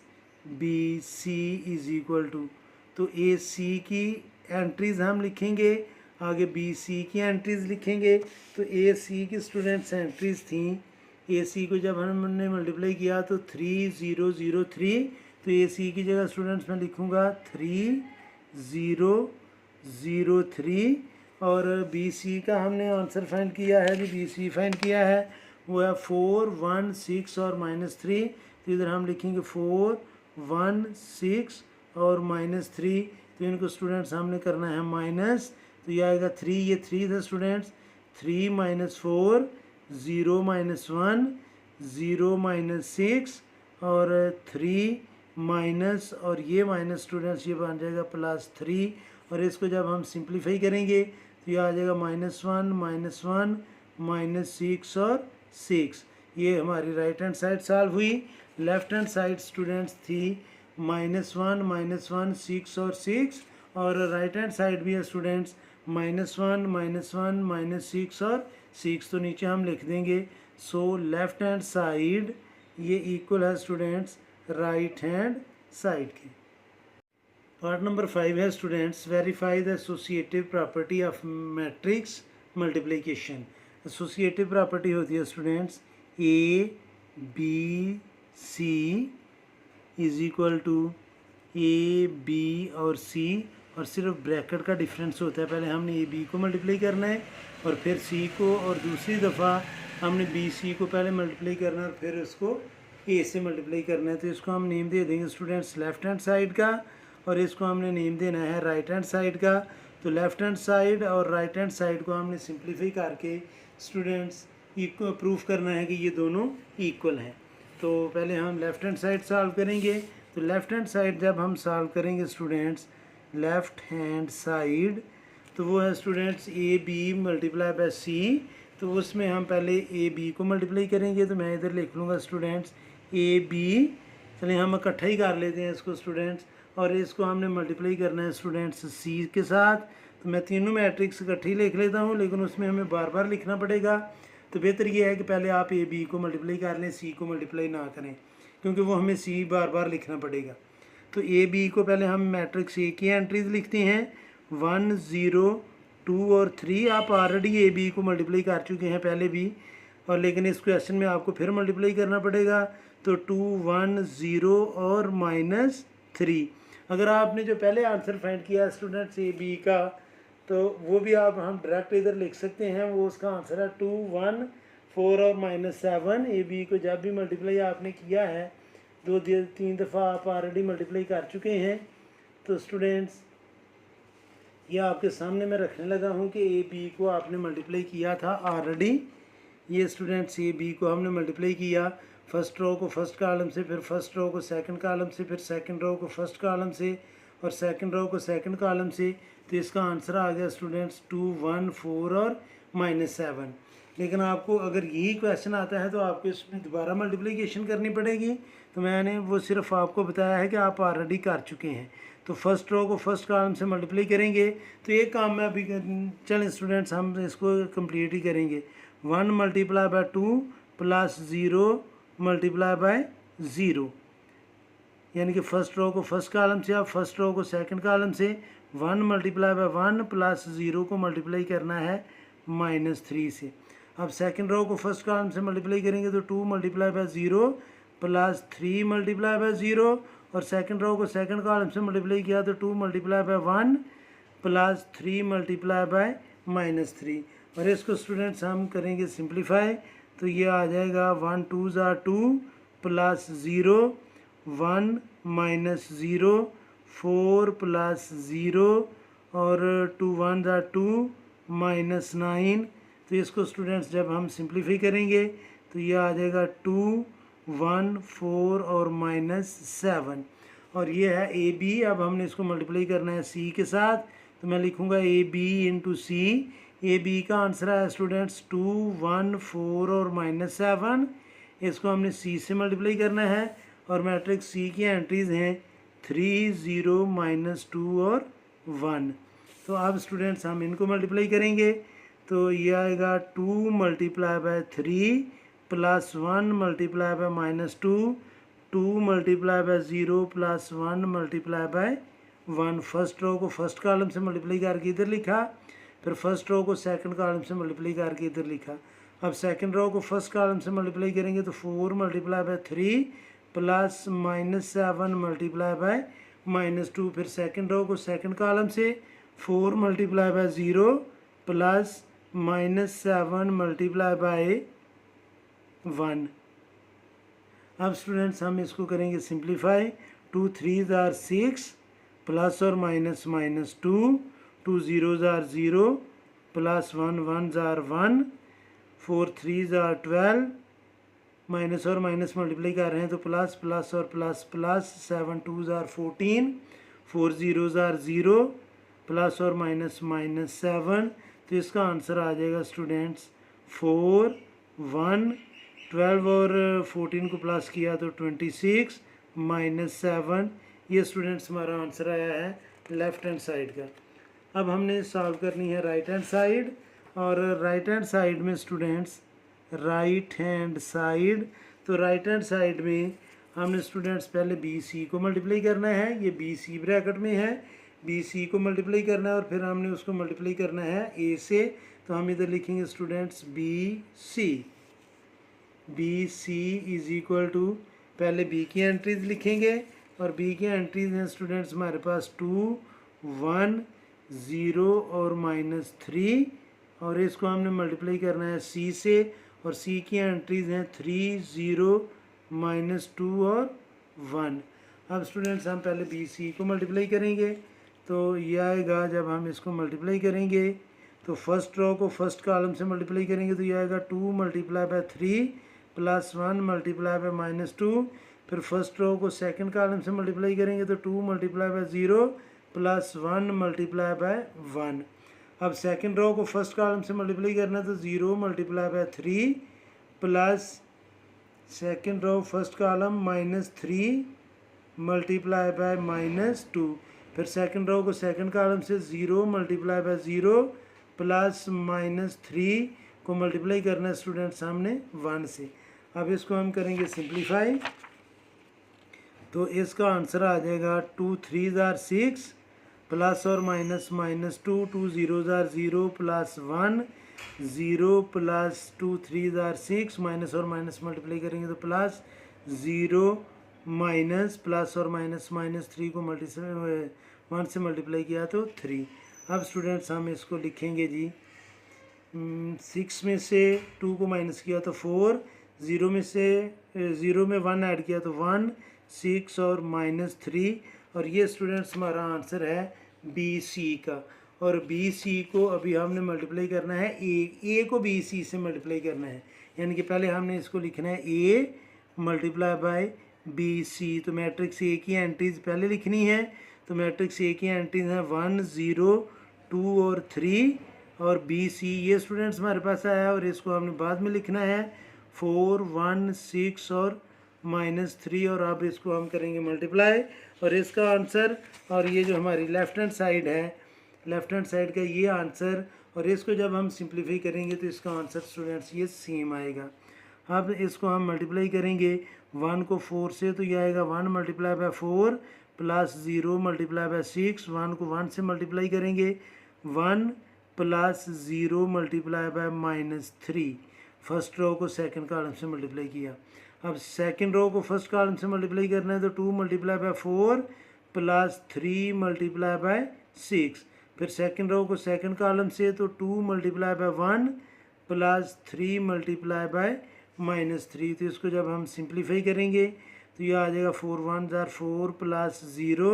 BC is equal to, तो AC की एंट्रीज हम लिखेंगे, आगे BC की एंट्रीज लिखेंगे। तो AC की स्टूडेंट्स एंट्रीज थी, AC को जब हमने मल्टीप्लाई किया तो 3 0 0 3। तो AC की जगह स्टूडेंट्स मैं लिखूंगा 3 0 0 3। और BC का हमने आंसर फाइंड किया है, जो BC फाइंड किया है वो है 4 1 6 और -3। तो इधर हम लिखेंगे 4 1 6 और -3। तो इनको स्टूडेंट्स हमने करना है माइनस, तो ये आएगा 3, ये 3 था स्टूडेंट्स, 3 -4 0 -1 0 -6 और 3 माइनस, और ये माइनस स्टूडेंट्स ये बन जाएगा +3। और इसको जब हम सिंप्लीफाई करेंगे तो ये आ जाएगा -1 -6 और 6। ये हमारी राइट हैंड साइड सॉल्व हुई। लेफ्ट हैंड साइड स्टूडेंट्स थी -1 6 और 6, और राइट हैंड साइड भी है स्टूडेंट्स -1 -6 और 6। तो नीचे हम लिख देंगे सो लेफ्ट हैंड साइड ये इक्वल है स्टूडेंट्स राइट हैंड साइड के। पार्ट नंबर 5 है students, verify the associative property of matrix multiplication. Associative property होती है students A B C is equal to A B और सी, और सिर्फ bracket का डिफरेंस होता है। पहले हमने ए बी को मल्टीप्लाई करना है और फिर सी को, और दूसरी दफ़ा हमने बी सी को पहले मल्टीप्लाई करना है और फिर उसको ए से मल्टीप्लाई करना है। तो इसको हम नेम दे देंगे स्टूडेंट्स लेफ़्ट हैंड साइड का, और इसको हमने नेम देना है राइट हैंड साइड का। तो लेफ़्ट हैंड साइड और राइट हैंड साइड को हमने सिंप्लीफाई करके स्टूडेंट्स इक्वल प्रूफ करना है कि ये दोनों इक्वल हैं। तो पहले हम लेफ़्ट हैंड साइड सॉल्व करेंगे। तो लेफ़्ट हैंड साइड जब हम सॉल्व करेंगे स्टूडेंट्स, लेफ़्ट हैंड साइड तो वो है students A B multiply by C. तो उसमें हम पहले ए बी को मल्टीप्लाई करेंगे। तो मैं इधर लिख लूँगा स्टूडेंट्स ए बी, चलिए हम इकट्ठा ही कर लेते हैं इसको स्टूडेंट्स, और इसको हमने मल्टीप्लाई करना है स्टूडेंट्स सी के साथ। तो मैं तीनों मैट्रिक्स इकट्ठे ही लिख लेता हूँ, लेकिन उसमें हमें बार बार लिखना पड़ेगा। तो बेहतर ये है कि पहले आप ए बी को मल्टीप्लाई कर लें, सी को मल्टीप्लाई ना करें, क्योंकि वो हमें सी बार बार लिखना पड़ेगा। तो ए बी को पहले हम मैट्रिक्स ए की एंट्रीज लिखते हैं 1 0 2 और 3। आप ऑलरेडी ए बी को मल्टीप्लाई कर चुके हैं पहले भी, और लेकिन इस क्वेश्चन में आपको फिर मल्टीप्लाई करना पड़ेगा। तो 2 1 0 और -3। अगर आपने जो पहले आंसर फाइंड किया स्टूडेंट्स ए बी का, तो वो भी आप हम डायरेक्ट इधर लिख सकते हैं। वो उसका आंसर है 2 1 4 और -7। ए बी को जब भी मल्टीप्लाई आपने किया है 2-3 दफ़ा आप ऑलरेडी मल्टीप्लाई कर चुके हैं। तो स्टूडेंट्स ये आपके सामने मैं रखने लगा हूँ कि ए बी को आपने मल्टीप्लाई किया था ऑलरेडी। ये स्टूडेंट्स ए बी को हमने मल्टीप्लाई किया, फर्स्ट रो को फर्स्ट कॉलम से, फिर फर्स्ट रो को सेकंड कॉलम से, फिर सेकंड रो को फर्स्ट कॉलम से, और सेकंड रो को सेकंड कॉलम से। तो इसका आंसर आ गया स्टूडेंट्स 2 1 4 और -7। लेकिन आपको अगर यही क्वेश्चन आता है तो आपको इसमें दोबारा मल्टीप्लिकेशन करनी पड़ेगी। तो मैंने वो सिर्फ आपको बताया है कि आप ऑलरेडी कर चुके हैं। तो फर्स्ट रो को फर्स्ट कॉलम से मल्टीप्लाई करेंगे। तो एक काम मैं अभी, चलें स्टूडेंट्स हम इसको कंप्लीट ही करेंगे। 1 multiply by 2 plus 0 multiply by 0, यानी कि फर्स्ट रो को फर्स्ट कॉलम से, आप फर्स्ट रो को सेकंड कॉलम से 1 मल्टीप्लाई बाय 1 प्लस 0 को मल्टीप्लाई करना है -3 से। अब सेकंड रो को फर्स्ट कॉलम से मल्टीप्लाई करेंगे तो 2 multiply by 0 plus 3 multiply by 0, और सेकंड रो को सेकंड कॉलम से मल्टीप्लाई किया तो 2 multiply by 1 plus 3 multiply by -3। और इसको स्टूडेंट्स हम करेंगे सिंप्लीफाई। तो ये आ जाएगा 1 2 2 प्लस 0 1 -0 4 प्लस 0 और 2 1 2 -9। तो इसको स्टूडेंट्स जब हम सिंप्लीफाई करेंगे तो ये आ जाएगा 2 1 4 और -7। और ये है ए बी। अब हमने इसको मल्टीप्लाई करना है सी के साथ। तो मैं लिखूँगा A B into C. A B का आंसर है स्टूडेंट्स 2 1 4 और -7। इसको हमने सी से मल्टीप्लाई करना है, और मैट्रिक्स सी की एंट्रीज हैं 3 0 -2 और 1। तो अब स्टूडेंट्स हम इनको मल्टीप्लाई करेंगे। तो ये आएगा 2 multiply by 3 plus 1 multiply by -2, 2 multiply by 0 plus 1 multiply by 1। First row को फर्स्ट कॉलम से मल्टीप्लाई करके इधर लिखा, फिर फर्स्ट रो को सेकंड कॉलम से मल्टीप्लाई करके इधर लिखा। अब सेकंड रो को फर्स्ट कॉलम से मल्टीप्लाई करेंगे तो 4 multiply by 3 plus -7 multiply by -2, फिर सेकंड रो को सेकंड कॉलम से 4 multiply by 0 plus -7 multiply by 1। अब स्टूडेंट्स हम इसको करेंगे सिंप्लीफाई। 2 3 आर 6 प्लस और -2, 2 0 आर 0 प्लस 1 1 आर 1, 4 3 आर 12, माइनस और माइनस मल्टीप्लाई कर रहे हैं तो प्लस प्लस और प्लस प्लस, 7 2 आर 14, 4 0 आर 0 प्लस और माइनस -7। तो इसका आंसर आ जाएगा स्टूडेंट्स 4 1। 12 और 14 को प्लस किया तो 26 -7। ये स्टूडेंट्स हमारा आंसर आया है लेफ़्ट हैंड साइड का। अब हमने सॉल्व करनी है राइट हैंड साइड, और राइट हैंड साइड में स्टूडेंट्स राइट हैंड साइड, तो राइट हैंड साइड में हमने स्टूडेंट्स पहले बी सी को मल्टीप्लाई करना है, ये बी सी ब्रैकेट में है, बी सी को मल्टीप्लाई करना है और फिर हमने उसको मल्टीप्लाई करना है ए से। तो हम इधर लिखेंगे students B C is equal to, पहले बी की एंट्रीज लिखेंगे और बी की एंट्रीज हैं स्टूडेंट्स हमारे पास 2 1 0 और -3, और इसको हमने मल्टीप्लाई करना है सी से, और सी की एंट्रीज हैं 3 0 -2 और 1। अब स्टूडेंट्स हम पहले बी सी को मल्टीप्लाई करेंगे, तो ये आएगा, जब हम इसको मल्टीप्लाई करेंगे तो फर्स्ट रो को फर्स्ट कॉलम से मल्टीप्लाई करेंगे तो ये आएगा 2 × 3 + 1 × -2। फिर फर्स्ट रो को सेकंड कॉलम से मल्टीप्लाई करेंगे तो 2 × 0 + 1 × 1। अब सेकंड रो को फर्स्ट कॉलम से मल्टीप्लाई करना है तो 0 × 3 plus second row first column -3 × -2। फिर सेकंड रो को सेकंड कॉलम से 0 × 0 प्लस -3 को मल्टीप्लाई करना है स्टूडेंट सामने 1 से। अब इसको हम करेंगे सिंप्लीफाई, तो इसका आंसर आ जाएगा 2 3 * 6 प्लस और माइनस -2, 2 0 * 0 प्लस 1 0 प्लस 2 3 * 6, माइनस और माइनस मल्टीप्लाई करेंगे तो प्लस 0 माइनस प्लस और माइनस -3 को 1 से मल्टीप्लाई किया तो 3। अब स्टूडेंट्स हम इसको लिखेंगे जी, 6 में से 2 को माइनस किया तो 4, 0 में से 0 में 1 ऐड किया तो 1, 6 और -3, और ये स्टूडेंट्स हमारा आंसर है बी सी का। और बी सी को अभी हमने मल्टीप्लाई करना है ए को बी सी से मल्टीप्लाई करना है, यानी कि पहले हमने इसको लिखना है A multiply by B C. तो मैट्रिक्स ए की एंट्रीज पहले लिखनी है, तो मैट्रिक्स ए की एंट्रीज हैं 1 0 2 और 3, और बी सी ये स्टूडेंट्स हमारे पास आया है, और इसको हमने बाद में लिखना है 4 1 6 और -3, और अब इसको हम करेंगे मल्टीप्लाई, और इसका आंसर, और ये जो हमारी लेफ़्ट हैंड साइड है, लेफ़्ट हैंड साइड का ये आंसर, और इसको जब हम सिंप्लीफाई करेंगे तो इसका आंसर स्टूडेंट्स ये सेम आएगा। अब इसको हम मल्टीप्लाई करेंगे 1 को 4 से, तो ये आएगा 1 × 4 प्लस 0 × 6, 1 को 1 से मल्टीप्लाई करेंगे 1 प्लस 0 × -3। फर्स्ट रो को सेकंड कॉलम से मल्टीप्लाई किया। अब सेकंड रो को फर्स्ट कॉलम से मल्टीप्लाई करना है तो 2 × 4 प्लस 3 × 6। फिर सेकंड रो को सेकंड कॉलम से तो 2 × 1 प्लस 3 × -3। तो इसको जब हम सिंप्लीफाई करेंगे तो ये आ जाएगा 4 1 * 4 प्लस 0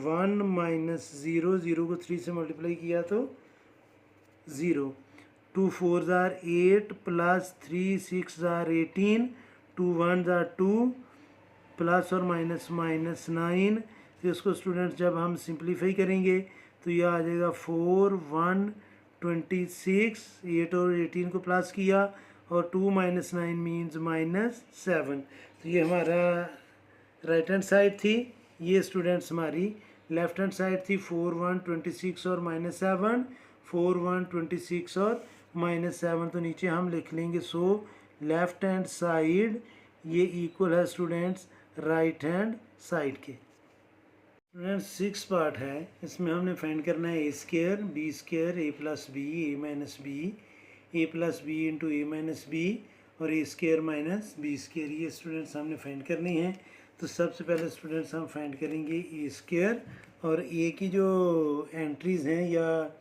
1 -0, 0 को 3 से मल्टीप्लाई किया तो 0, 2 4 * 8 प्लस 3 6 * 18, 2 1 * 2 प्लस और माइनस -9। तो इसको स्टूडेंट्स जब हम सिंप्लीफाई करेंगे तो यह आ जाएगा 4 1 26, 8 और 18 को प्लस किया, और 2 - 9 मीन्स -7। तो ये हमारा राइट हैंड साइड थी, ये स्टूडेंट्स हमारी लेफ्ट हैंड साइड थी। 4 1 26 और -7, 4 1 26 और -7। तो नीचे हम लिख लेंगे सो लेफ्ट हैंड साइड ये इक्वल है स्टूडेंट्स राइट हैंड साइड के। स्टूडेंट्स 6 पार्ट है, इसमें हमने फाइंड करना है A square B square A plus B A minus B A plus B into A minus B और A square minus B square, ये स्टूडेंट्स हमने फाइंड करनी है। तो सबसे पहले स्टूडेंट्स हम फाइंड करेंगे ए स्क्वायर, और ए की जो एंट्रीज़ हैं या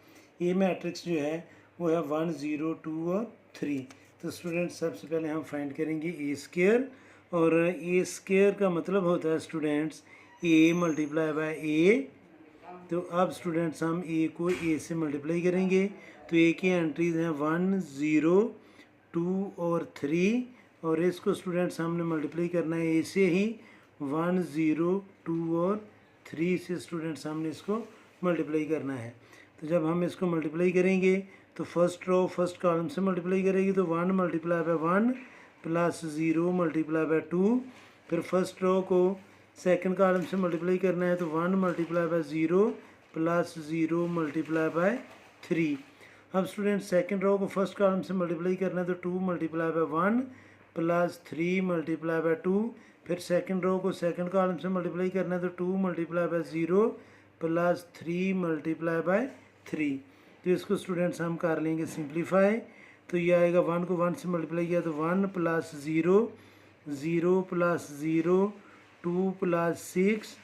ए मैट्रिक्स जो है वो है 1 0 2 और 3। तो स्टूडेंट्स सबसे पहले हम फाइंड करेंगे ए स्क्वायर, और ए स्क्वायर का मतलब होता है स्टूडेंट्स ए मल्टीप्लाई बाय ए। तो अब स्टूडेंट्स हम ए को ए से मल्टीप्लाई करेंगे, तो ए की एंट्रीज हैं 1 0 2 और 3, और इसको स्टूडेंट्स हमने मल्टीप्लाई करना है ए से ही 1 0 2 और 3 से स्टूडेंट्स हमने इसको मल्टीप्लाई करना है। तो जब हम इसको मल्टीप्लाई करेंगे तो फर्स्ट रो फर्स्ट कॉलम से मल्टीप्लाई करेगी, तो 1 × 1 प्लस 0 × 2। फिर फर्स्ट रो को सेकंड कॉलम से मल्टीप्लाई करना है, तो 1 × 0 प्लस 0 × 3। अब स्टूडेंट सेकंड रो को फर्स्ट कॉलम से मल्टीप्लाई करना है, तो 2 × 1 प्लस 3 × 2। फिर सेकंड रो को सेकंड कॉलम से मल्टीप्लाई करना है, तो 2 multiply by 0 plus 3 multiply by 3। तो इसको स्टूडेंट्स हम कर लेंगे सिंप्लीफाई। तो ये आएगा 1 को 1 से मल्टीप्लाई किया तो 1 प्लस 0, 0 प्लस 0, 2 प्लस 6,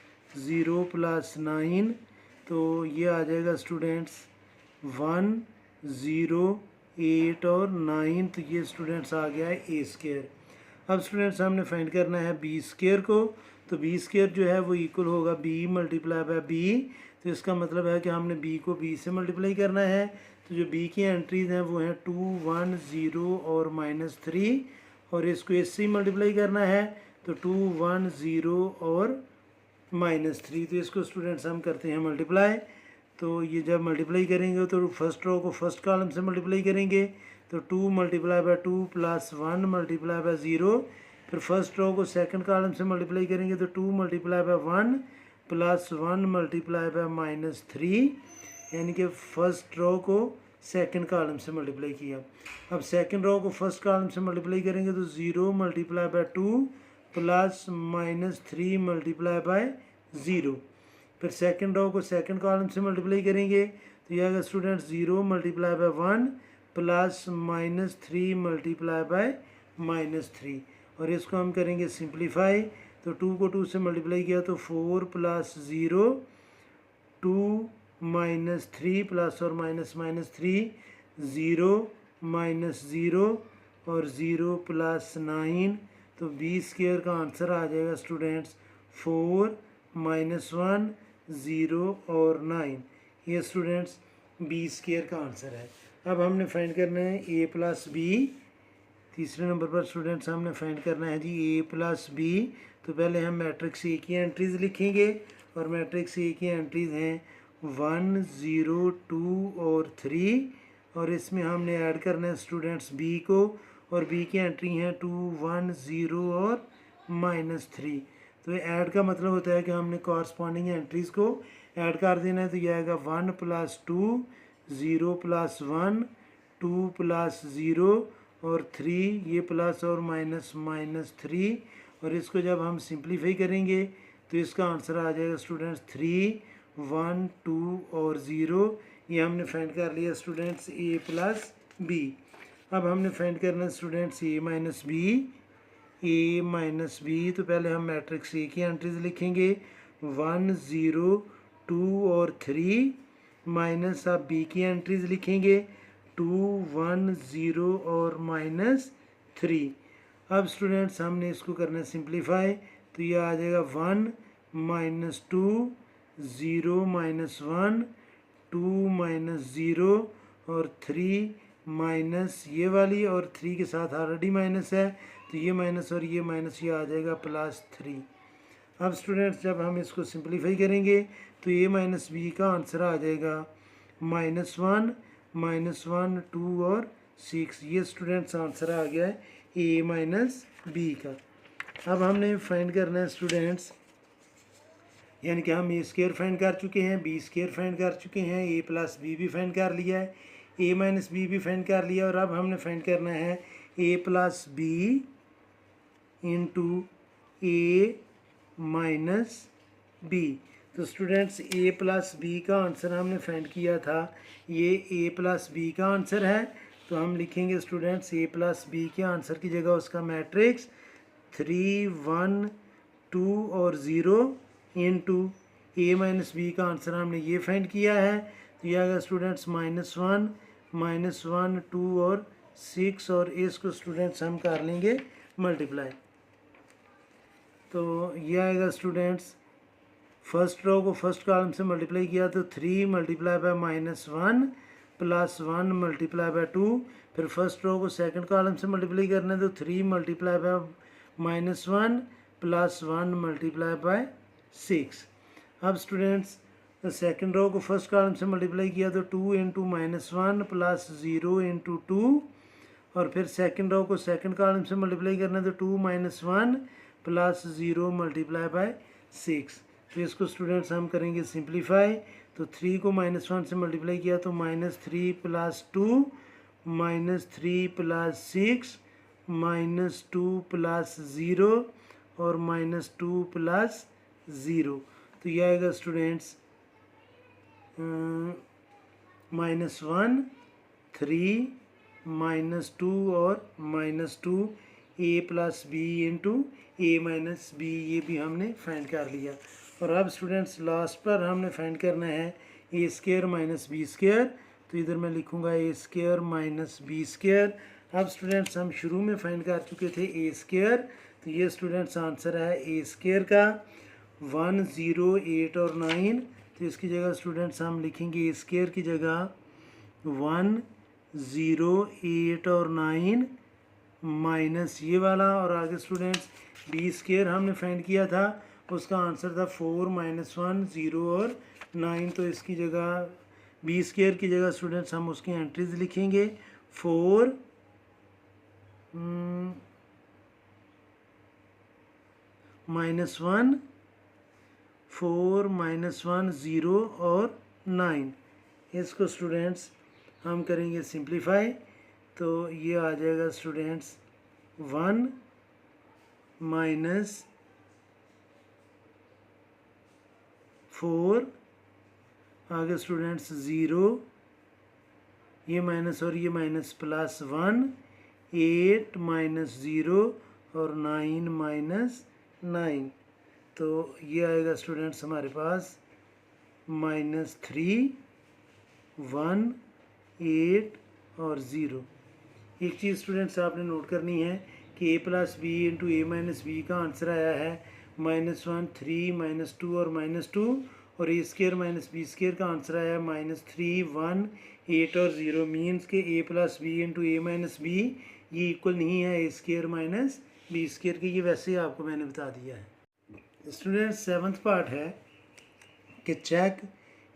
0 प्लस 9। तो ये आ जाएगा स्टूडेंट्स 1, 0, 8 और 9। तो ये स्टूडेंट्स आ गया है ए स्क्वायर। अब स्टूडेंट्स हमने फाइंड करना है बी स्क्वायर को। तो बी स्क्वायर जो है वो इक्वल होगा बी मल्टीप्लाई बाय बी। तो इसका मतलब है कि हमने बी को बी से मल्टीप्लाई करना है। तो जो बी की एंट्रीज हैं वो हैं 2, 1, 0 और -3, और इसको इससे ही मल्टीप्लाई करना है तो 2, 1, 0 और -3। तो इसको स्टूडेंट्स हम करते हैं मल्टीप्लाई। तो ये जब मल्टीप्लाई करेंगे तो फर्स्ट रो को फर्स्ट कॉलम से मल्टीप्लाई करेंगे, तो 2 multiply by 2 plus 1 multiply by 0। फिर फर्स्ट रो को सेकंड कॉलम से मल्टीप्लाई करेंगे तो 2 multiply by 1 plus 1 multiply by -3, यानी कि फर्स्ट रो को सेकंड कॉलम से मल्टीप्लाई किया। अब सेकंड रो को फर्स्ट कॉलम से मल्टीप्लाई करेंगे तो 0 multiply by 2 plus -3 multiply by 0। फिर सेकंड रो को सेकंड कॉलम से मल्टीप्लाई करेंगे तो यह आएगा students 0 multiply by 1 plus -3 multiply by -3, और इसको हम करेंगे सिंप्लीफाई। तो 2 को 2 से मल्टीप्लाई किया तो 4 प्लस 0, 2 -3 प्लस और -3, 0 -0 और 0 प्लस 9। तो बी स्क्वायर का आंसर आ जाएगा स्टूडेंट्स 4, -1, 0 और 9। ये स्टूडेंट्स बी स्क्वायर का आंसर है। अब हमने फाइंड करना है ए प्लस बी। तीसरे नंबर पर स्टूडेंट्स हमने फाइंड करना है जी ए प्लस बी। तो पहले हम मैट्रिक्स ए की एंट्रीज लिखेंगे, और मैट्रिक्स ए की एंट्रीज हैं 1, 0, 2 और 3, और इसमें हमने ऐड करना है स्टूडेंट्स बी को, और बी की एंट्री हैं 2, 1, 0 और -3। तो ऐड का मतलब होता है कि हमने कॉरस्पॉन्डिंग एंट्रीज़ को ऐड कर देना है। तो यह आएगा 1 प्लस 2, 0 प्लस 1, 2 प्लस 0 और 3, ये प्लस और -3, और इसको जब हम सिंप्लीफाई करेंगे तो इसका आंसर आ जाएगा स्टूडेंट्स 3, 1, 2 और 0। ये हमने फाइंड कर लिया स्टूडेंट्स ए प्लस बी। अब हमने फाइंड करना है स्टूडेंट्स ए माइनस बी। ए माइनस बी, तो पहले हम मैट्रिक्स ए की एंट्रीज लिखेंगे 1, 0, 2 और 3, माइनस आप बी की एंट्रीज लिखेंगे 2, 1, 0 और -3। अब स्टूडेंट्स हमने इसको करना है सिंप्लीफाई। तो ये आ जाएगा 1, -2, 0, -1, 2, -0 और 3 माइनस ये वाली, और 3 के साथ ऑलरेडी माइनस है तो ये माइनस और ये माइनस, ये आ जाएगा +3। अब स्टूडेंट्स जब हम इसको सिंप्लीफाई करेंगे तो ए माइनस बी का आंसर आ जाएगा -1, -1, 2 और 6। ये स्टूडेंट्स आंसर आ गया है ए माइनस बी का। अब हमने फाइंड करना है स्टूडेंट्स, यानी कि हम ए स्क्वायर फाइंड कर चुके हैं, बी स्क्वायर फाइंड कर चुके हैं, ए प्लस बी भी फाइंड कर लिया है, ए माइनस बी भी फाइंड कर लिया, और अब हमने फाइंड करना है ए plus B into A minus B. तो स्टूडेंट्स ए प्लस बी का आंसर हमने फाइंड किया था, ये ए प्लस बी का आंसर है। तो हम लिखेंगे स्टूडेंट्स ए प्लस बी के आंसर की जगह उसका मैट्रिक्स 3, 1, 2 और 0 इंटू ए माइनस बी का आंसर हमने ये फाइंड किया है। तो यह आएगा स्टूडेंट्स -1, -1, 2 और 6, और इसको स्टूडेंट्स हम कर लेंगे मल्टीप्लाई। तो ये आएगा स्टूडेंट्स, फर्स्ट रो को फर्स्ट कॉलम से मल्टीप्लाई किया तो 3 multiply by -1 plus 1 multiply by 2। फिर फर्स्ट रो को सेकंड कॉलम से मल्टीप्लाई करना है तो 3 multiply by -1 plus 1 multiply bye 6। अब स्टूडेंट्स सेकंड रो को फर्स्ट कॉलम से मल्टीप्लाई किया तो 2 इंटू -1 प्लस 0 इंटू 2, और फिर सेकंड रो को सेकंड कॉलम से मल्टीप्लाई करना है तो 2 -1 प्लस 0 मल्टीप्लाई बाय 6। तो इसको स्टूडेंट्स हम करेंगे सिंप्लीफाई। तो 3 को -1 से मल्टीप्लाई किया तो -3 प्लस 2, -3 प्लस 6, -2 प्लस 0 और -2 प्लस 0। तो ये आएगा स्टूडेंट्स -1 3 -2 और -2 a plus B into A minus B, ये भी हमने फाइंड कर लिया। और अब स्टूडेंट्स लास्ट पर हमने फाइंड करना है A square minus B square. तो इधर मैं लिखूँगा ए स्क्वायर माइनस बी स्क्वायर। अब स्टूडेंट्स हम शुरू में फाइंड कर चुके थे ए स्क्वायर, तो ये स्टूडेंट्स आंसर है ए स्क्वायर का 1 0 8 और 9। तो इसकी जगह स्टूडेंट्स हम लिखेंगे ए स्क्वायर की जगह 1 0 8 और 9 माइनस ये वाला, और आगे स्टूडेंट्स बी स्क्वायर हमने फाइंड किया था, उसका आंसर था 4 -1 0 और 9। तो इसकी जगह बी स्क्वायर की जगह स्टूडेंट्स हम उसकी एंट्रीज लिखेंगे 4 -1 4 -1 0 और 9। इसको स्टूडेंट्स हम करेंगे सिंप्लीफाई, तो ये आ जाएगा स्टूडेंट्स 1 -4, आगे स्टूडेंट्स 0, ये माइनस और ये माइनस प्लस 1 8 -0 और 9 -9। तो ये आएगा स्टूडेंट्स हमारे पास -3 1 8 और 0। एक चीज़ स्टूडेंट्स आपने नोट करनी है कि a plus B into A minus B का आंसर आया है -1 3 -2 और -2, और A square minus B square का आंसर आया है -3 1 8 और 0। मीन्स के a plus B into A minus B ये इक्वल नहीं है A square minus B square के, ये वैसे ही आपको मैंने बता दिया है। स्टूडेंट्स 7th पार्ट है कि check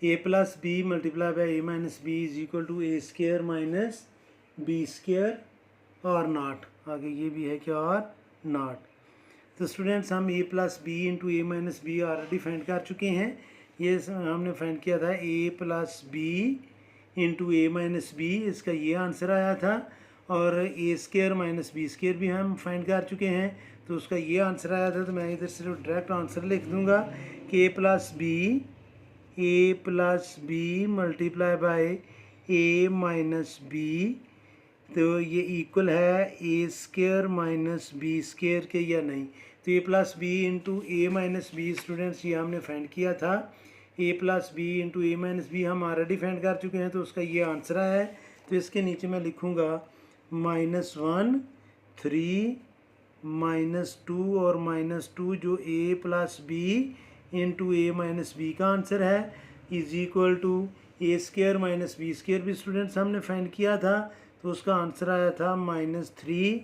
a plus B multiply by A minus B is equal to A square minus B square और नॉट। आगे ये भी है कि और नॉट। तो स्टूडेंट्स हम a plus B into A minus B already find कर चुके हैं। ये हमने फाइंड किया था a plus B into A minus B, इसका ये आंसर आया था। और A square minus B square भी हम फाइंड कर चुके हैं, तो उसका ये आंसर आया था। तो मैं इधर सिर्फ डायरेक्ट आंसर लिख दूंगा कि a plus B multiply by A minus B, तो ये इक्वल है A square minus B square के या नहीं। तो A plus B into A minus B students ये हमने फाइंड किया था। A plus B into A minus B हम ऑलरेडी फाइंड कर चुके हैं, तो उसका ये आंसर है। तो इसके नीचे मैं लिखूँगा -1 3 -2 और -2 जो a plus B into A minus B का आंसर है is equal to A square minus B square भी स्टूडेंट्स हमने फाइंड किया था, तो उसका आंसर आया था -3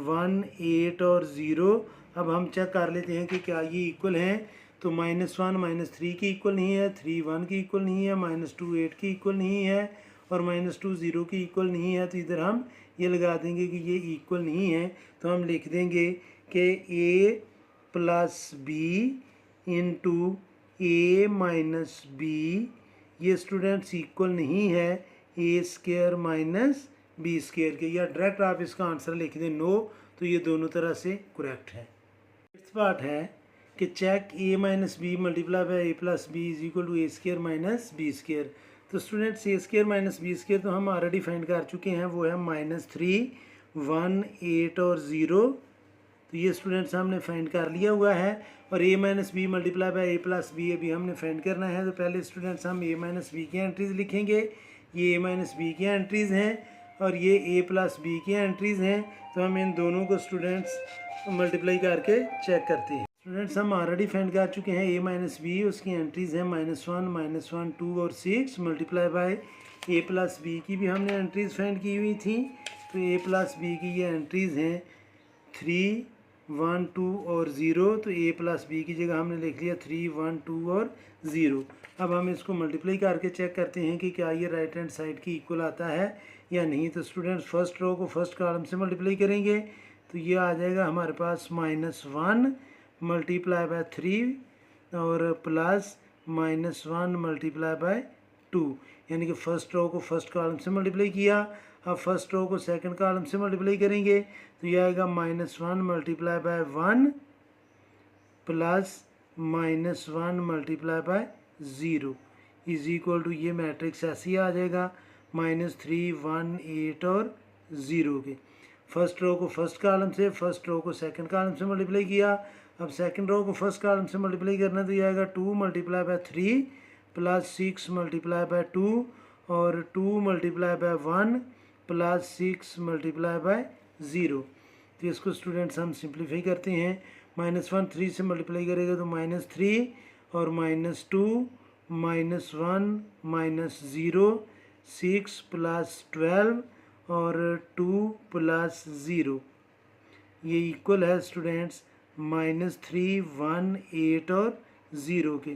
1 8 और 0। अब हम चेक कर लेते हैं कि क्या ये इक्वल हैं। तो -1 -3 की इक्वल नहीं है, 3 1 की इक्वल नहीं है, -2 8 की इक्वल नहीं है, और -2 0 की इक्वल नहीं है। तो इधर हम ये लगा देंगे कि ये इक्वल नहीं है। तो हम लिख देंगे कि a plus B into A minus B ये स्टूडेंट्स इक्वल नहीं है A square minus B square के, या डायरेक्ट आप इसका आंसर लिख दें नो। तो ये दोनों तरह से करेक्ट है। नेक्स्ट पार्ट है कि check a minus B multiply by A plus B is equal to A square minus B square. तो students A square minus B square तो हम ऑलरेडी फाइंड कर चुके हैं, वो है -3 1 8 और 0। तो ये स्टूडेंट्स हमने फाइंड कर लिया हुआ है। और a minus B multiply by A plus B अभी हमने फाइंड करना है। तो पहले स्टूडेंट्स हम a माइनस बी की एंट्रीज लिखेंगे। ये a माइनस बी की एंट्रीज़ हैं और ये a प्लस बी की एंट्रीज़ हैं। तो हम इन दोनों को स्टूडेंट्स मल्टीप्लाई करके चेक करते हैं। स्टूडेंट्स हम ऑलरेडी फाइंड कर चुके हैं a माइनस बी, उसकी एंट्रीज़ हैं -1 2 और 6 multiply by a plus B की भी हमने एंट्रीज़ फाइंड की हुई थी। तो a प्लस बी की ये एंट्रीज़ हैं 3 1 2 और 0। तो a प्लस बी की जगह हमने लिख लिया 3 1 2 और 0। अब हम इसको मल्टीप्लाई करके चेक करते हैं कि क्या ये राइट हैंड साइड की इक्वल आता है या नहीं। तो स्टूडेंट्स फर्स्ट रो को फर्स्ट कॉलम से मल्टीप्लाई करेंगे, तो ये आ जाएगा हमारे पास -1 मल्टीप्लाई बाय 3 और प्लस -1 मल्टीप्लाई बाय 2, यानी कि फर्स्ट रो को फर्स्ट कॉलम से मल्टीप्लाई किया। अब फर्स्ट रो को सेकंड कॉलम से मल्टीप्लाई करेंगे, तो ये आएगा -1 multiply by 1 plus -1 multiply by 0 is equal to, ये मैट्रिक्स ऐसे ही आ जाएगा -3, 1, 8 और 0 के। फर्स्ट रो को फर्स्ट कॉलम से, फर्स्ट रो को सेकंड कॉलम से मल्टीप्लाई किया। अब सेकंड रो को फर्स्ट कॉलम से मल्टीप्लाई करना तो ये आएगा 2 multiply by 3 plus 6 multiply by 2 और 2 multiply by 1 plus 6 multiply by 0। तो इसको स्टूडेंट्स हम सिंप्लीफाई करते हैं। -1 3 से मल्टीप्लाई करेगा तो -3 और -2 -1 -0 6 प्लस 12 और 2 प्लस 0, ये इक्वल है स्टूडेंट्स -3, 1, 8 और 0 के।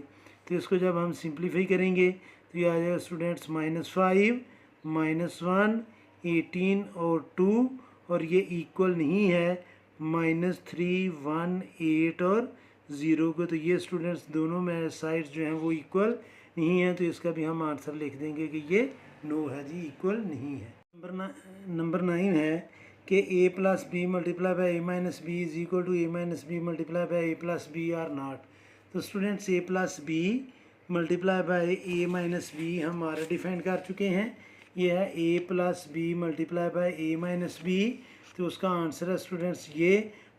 तो इसको जब हम सिंप्लीफाई करेंगे तो ये आ जाएगा स्टूडेंट्स -5 -1 18 और 2 और ये इक्वल नहीं है -3, 1, 8 और 0 को। तो ये स्टूडेंट्स दोनों में साइड्स जो हैं वो इक्वल नहीं है, तो इसका भी हम आंसर लिख देंगे कि ये नो है जी, इक्वल नहीं है। नंबर 9 है कि a plus B multiply by a minus B is equal to a minus B multiply by a plus B are not. तो students a plus B multiply by a minus B हम already find कर चुके हैं। ये है a plus B multiply by a minus B, तो उसका answer है स्टूडेंट्स ये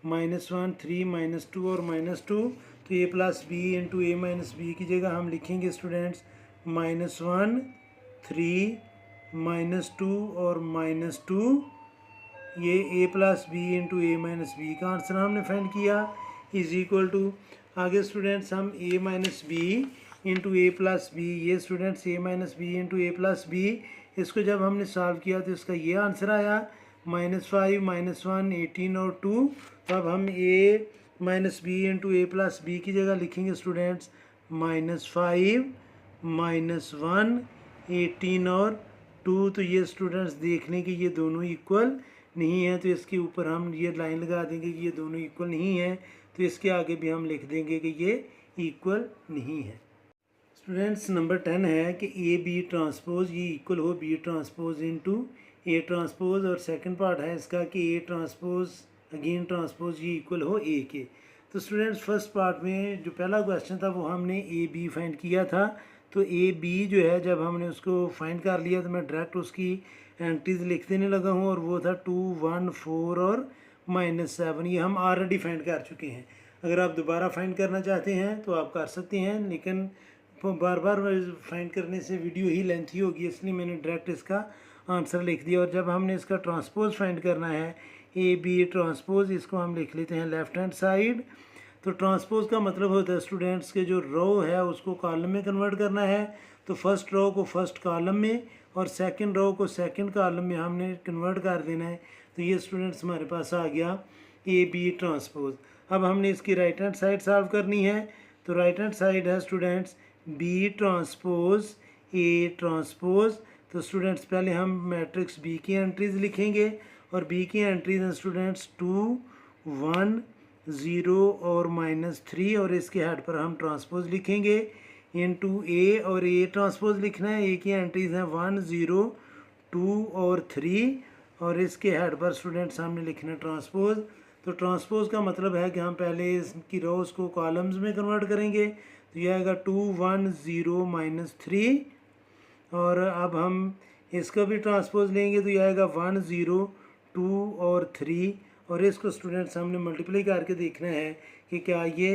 -1, 3, -2 और -2। तो a plus B into a minus B की जगह हम लिखेंगे स्टूडेंट्स -1, 3, -2 और -2। ये a plus B into a minus B का आंसर हमने फाइंड किया इज इक्वल टू, आगे स्टूडेंट्स हम a minus B into A plus B, ये students a minus B into A plus B, इसको जब हमने सॉल्व किया तो इसका ये आंसर आया -5, -1, 18 और 2। तो अब हम a minus B into A plus B की जगह लिखेंगे स्टूडेंट्स -5, -1, 18 और 2। तो ये स्टूडेंट्स देख लें कि ये दोनों इक्वल नहीं है, तो इसके ऊपर हम ये लाइन लगा देंगे कि ये दोनों इक्वल नहीं है, तो इसके आगे भी हम लिख देंगे कि ये इक्वल नहीं है। स्टूडेंट्स नंबर 10 है कि ए बी ट्रांसपोज ये इक्वल हो B transpose into A transpose, और सेकंड पार्ट है इसका कि ए ट्रांसपोज अगेन ट्रांसपोज ये इक्वल हो ए के। तो स्टूडेंट्स फर्स्ट पार्ट में जो पहला क्वेश्चन था वो हमने ए बी फाइंड किया था। तो ए बी जो है जब हमने उसको फाइंड कर लिया तो मैं डायरेक्ट उसकी एंट्रीज लिख देने लगा हूँ, और वो था 2, 1, 4 और -7। ये हम ऑलरेडी फाइंड कर चुके हैं। अगर आप दोबारा फाइंड करना चाहते हैं तो आप कर सकते हैं, लेकिन बार बार फाइंड करने से वीडियो ही लेंथी होगी, इसलिए मैंने डायरेक्ट इसका आंसर लिख दिया। और जब हमने इसका ट्रांसपोज फाइंड करना है ए बी ट्रांसपोज, इसको हम लिख लेते हैं लेफ्ट हैंड साइड। तो ट्रांसपोज का मतलब होता है स्टूडेंट्स के जो रो है उसको कॉलम में कन्वर्ट करना है। तो फर्स्ट रो को फर्स्ट कॉलम में और सेकंड रो को सेकंड कॉलम में हमने कन्वर्ट कर देना है। तो ये स्टूडेंट्स हमारे पास आ गया ए बी ट्रांसपोज। अब हमने इसकी राइट हैंड साइड सॉल्व करनी है। तो राइट हैंड साइड है students B transpose A transpose. तो स्टूडेंट्स पहले हम मैट्रिक्स बी की एंट्रीज लिखेंगे, और बी की एंट्रीज हैं स्टूडेंट्स 2, 1, 0 और -3, और इसके हेड पर हम ट्रांसपोज लिखेंगे इनटू ए, और ए ट्रांसपोज लिखना है। ए की एंट्रीज हैं 1, 0, 2 और 3, और इसके हेड पर स्टूडेंट्स हमने लिखना है ट्रांसपोज। तो ट्रांसपोज का मतलब है कि हम पहले इसकी रोज को कॉलम्स में कन्वर्ट करेंगे। तो यह आएगा 2, 1, 0, -3, और अब हम इसका भी ट्रांसपोज लेंगे तो यह आएगा 1, 0, 2 और 3, और इसको स्टूडेंट्स हमने मल्टीप्लाई करके देखना है कि क्या ये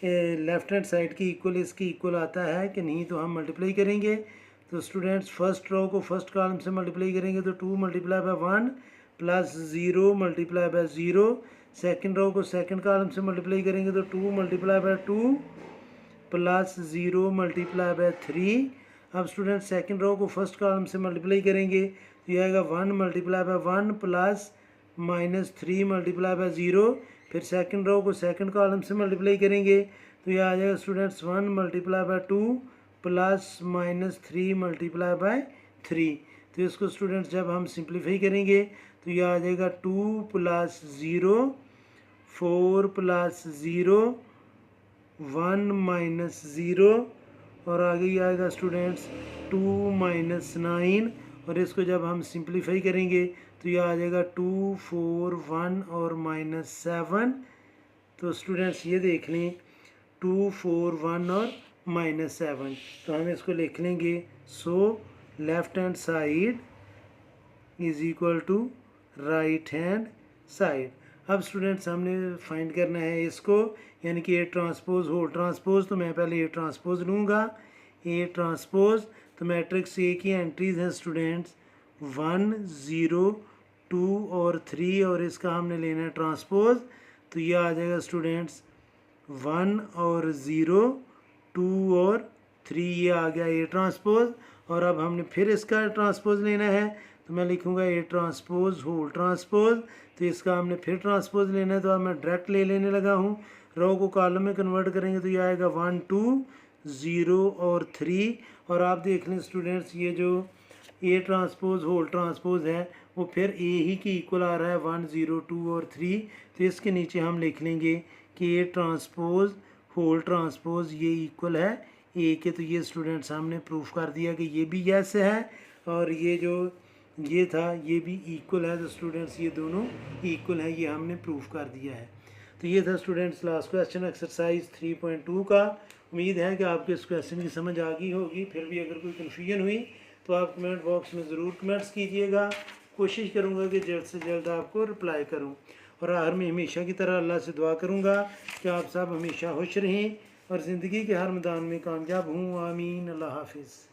लेफ्ट हैंड साइड की इक्वल इसकी इक्वल आता है कि नहीं। तो हम मल्टीप्लाई करेंगे। तो स्टूडेंट्स फर्स्ट रो को फर्स्ट कॉलम से मल्टीप्लाई करेंगे तो 2 multiply by 1 plus 0 multiply by 0। Second row को सेकंड कॉलम से मल्टीप्लाई करेंगे तो 2 multiply by 2 plus 0 multiply by 3। अब स्टूडेंट सेकंड रो को फर्स्ट कॉलम से मल्टीप्लाई करेंगे तो यह आएगा 1 multiply by 1 plus -3 multiply by 0। फिर सेकंड रो को सेकंड कॉलम से मल्टीप्लाई करेंगे तो यह आ जाएगा students 1 multiply by 2 plus -3 multiply by 3। तो इसको स्टूडेंट्स जब हम सिंप्लीफाई करेंगे तो यह आ जाएगा 2 प्लस 0, 4 प्लस 0, 1 माइनस 0, और आगे ही आएगा स्टूडेंट्स 2 - 9, और इसको जब हम सिंप्लीफाई करेंगे तो यह आ जाएगा 2, 4, 1 और -7। तो स्टूडेंट्स ये देख लें 2 4 1 और -7। तो हम इसको लिख लेंगे। So left hand side is equal to right hand side. अब स्टूडेंट्स हमने फाइंड करना है इसको, यानी कि ए ट्रांसपोज होल ट्रांसपोज। तो मैं पहले ए ट्रांसपोज लूँगा। ए ट्रांसपोज, तो मैट्रिक्स ए की एंट्रीज हैं स्टूडेंट्स 1 0 2 और 3, और इसका हमने लेना है ट्रांसपोज। तो ये आ जाएगा स्टूडेंट्स 1 और 0 2 और 3, ये आ गया ए ट्रांसपोज। और अब हमने फिर इसका ट्रांसपोज लेना है, तो मैं लिखूँगा ए ट्रांसपोज होल ट्रांसपोज। तो इसका हमने फिर ट्रांसपोज लेना है, तो अब मैं डायरेक्ट ले लेने लगा हूँ। रो को कॉलम में कन्वर्ट करेंगे तो ये आएगा 1 2 0 और 3। और आप देख लें स्टूडेंट्स, ये जो ए ट्रांसपोज होल ट्रांसपोज है वो फिर ए ही की इक्वल आ रहा है 1 0 2 और 3। तो इसके नीचे हम लिख लेंगे कि ए ट्रांसपोज होल ट्रांसपोज ये इक्वल है ए के। तो ये स्टूडेंट्स हमने प्रूफ कर दिया कि ये भी यस है, और ये जो ये था ये भी इक्वल है। तो स्टूडेंट्स ये दोनों इक्वल है, ये हमने प्रूफ कर दिया है। तो ये था स्टूडेंट्स लास्ट क्वेश्चन एक्सरसाइज 3.2 का। उम्मीद है कि आपको इस क्वेश्चन की समझ आ गई होगी। फिर भी अगर कोई कन्फ्यूजन हुई तो आप कमेंट बॉक्स में ज़रूर कमेंट्स कीजिएगा। कोशिश करूँगा कि जल्द से जल्द आपको रिप्लाई करूँ। और आखिर में हमेशा की तरह अल्लाह से दुआ करूँगा कि आप सब हमेशा खुश रहें और ज़िंदगी के हर मैदान में कामयाब हों। आमीन। अल्लाह हाफिज़।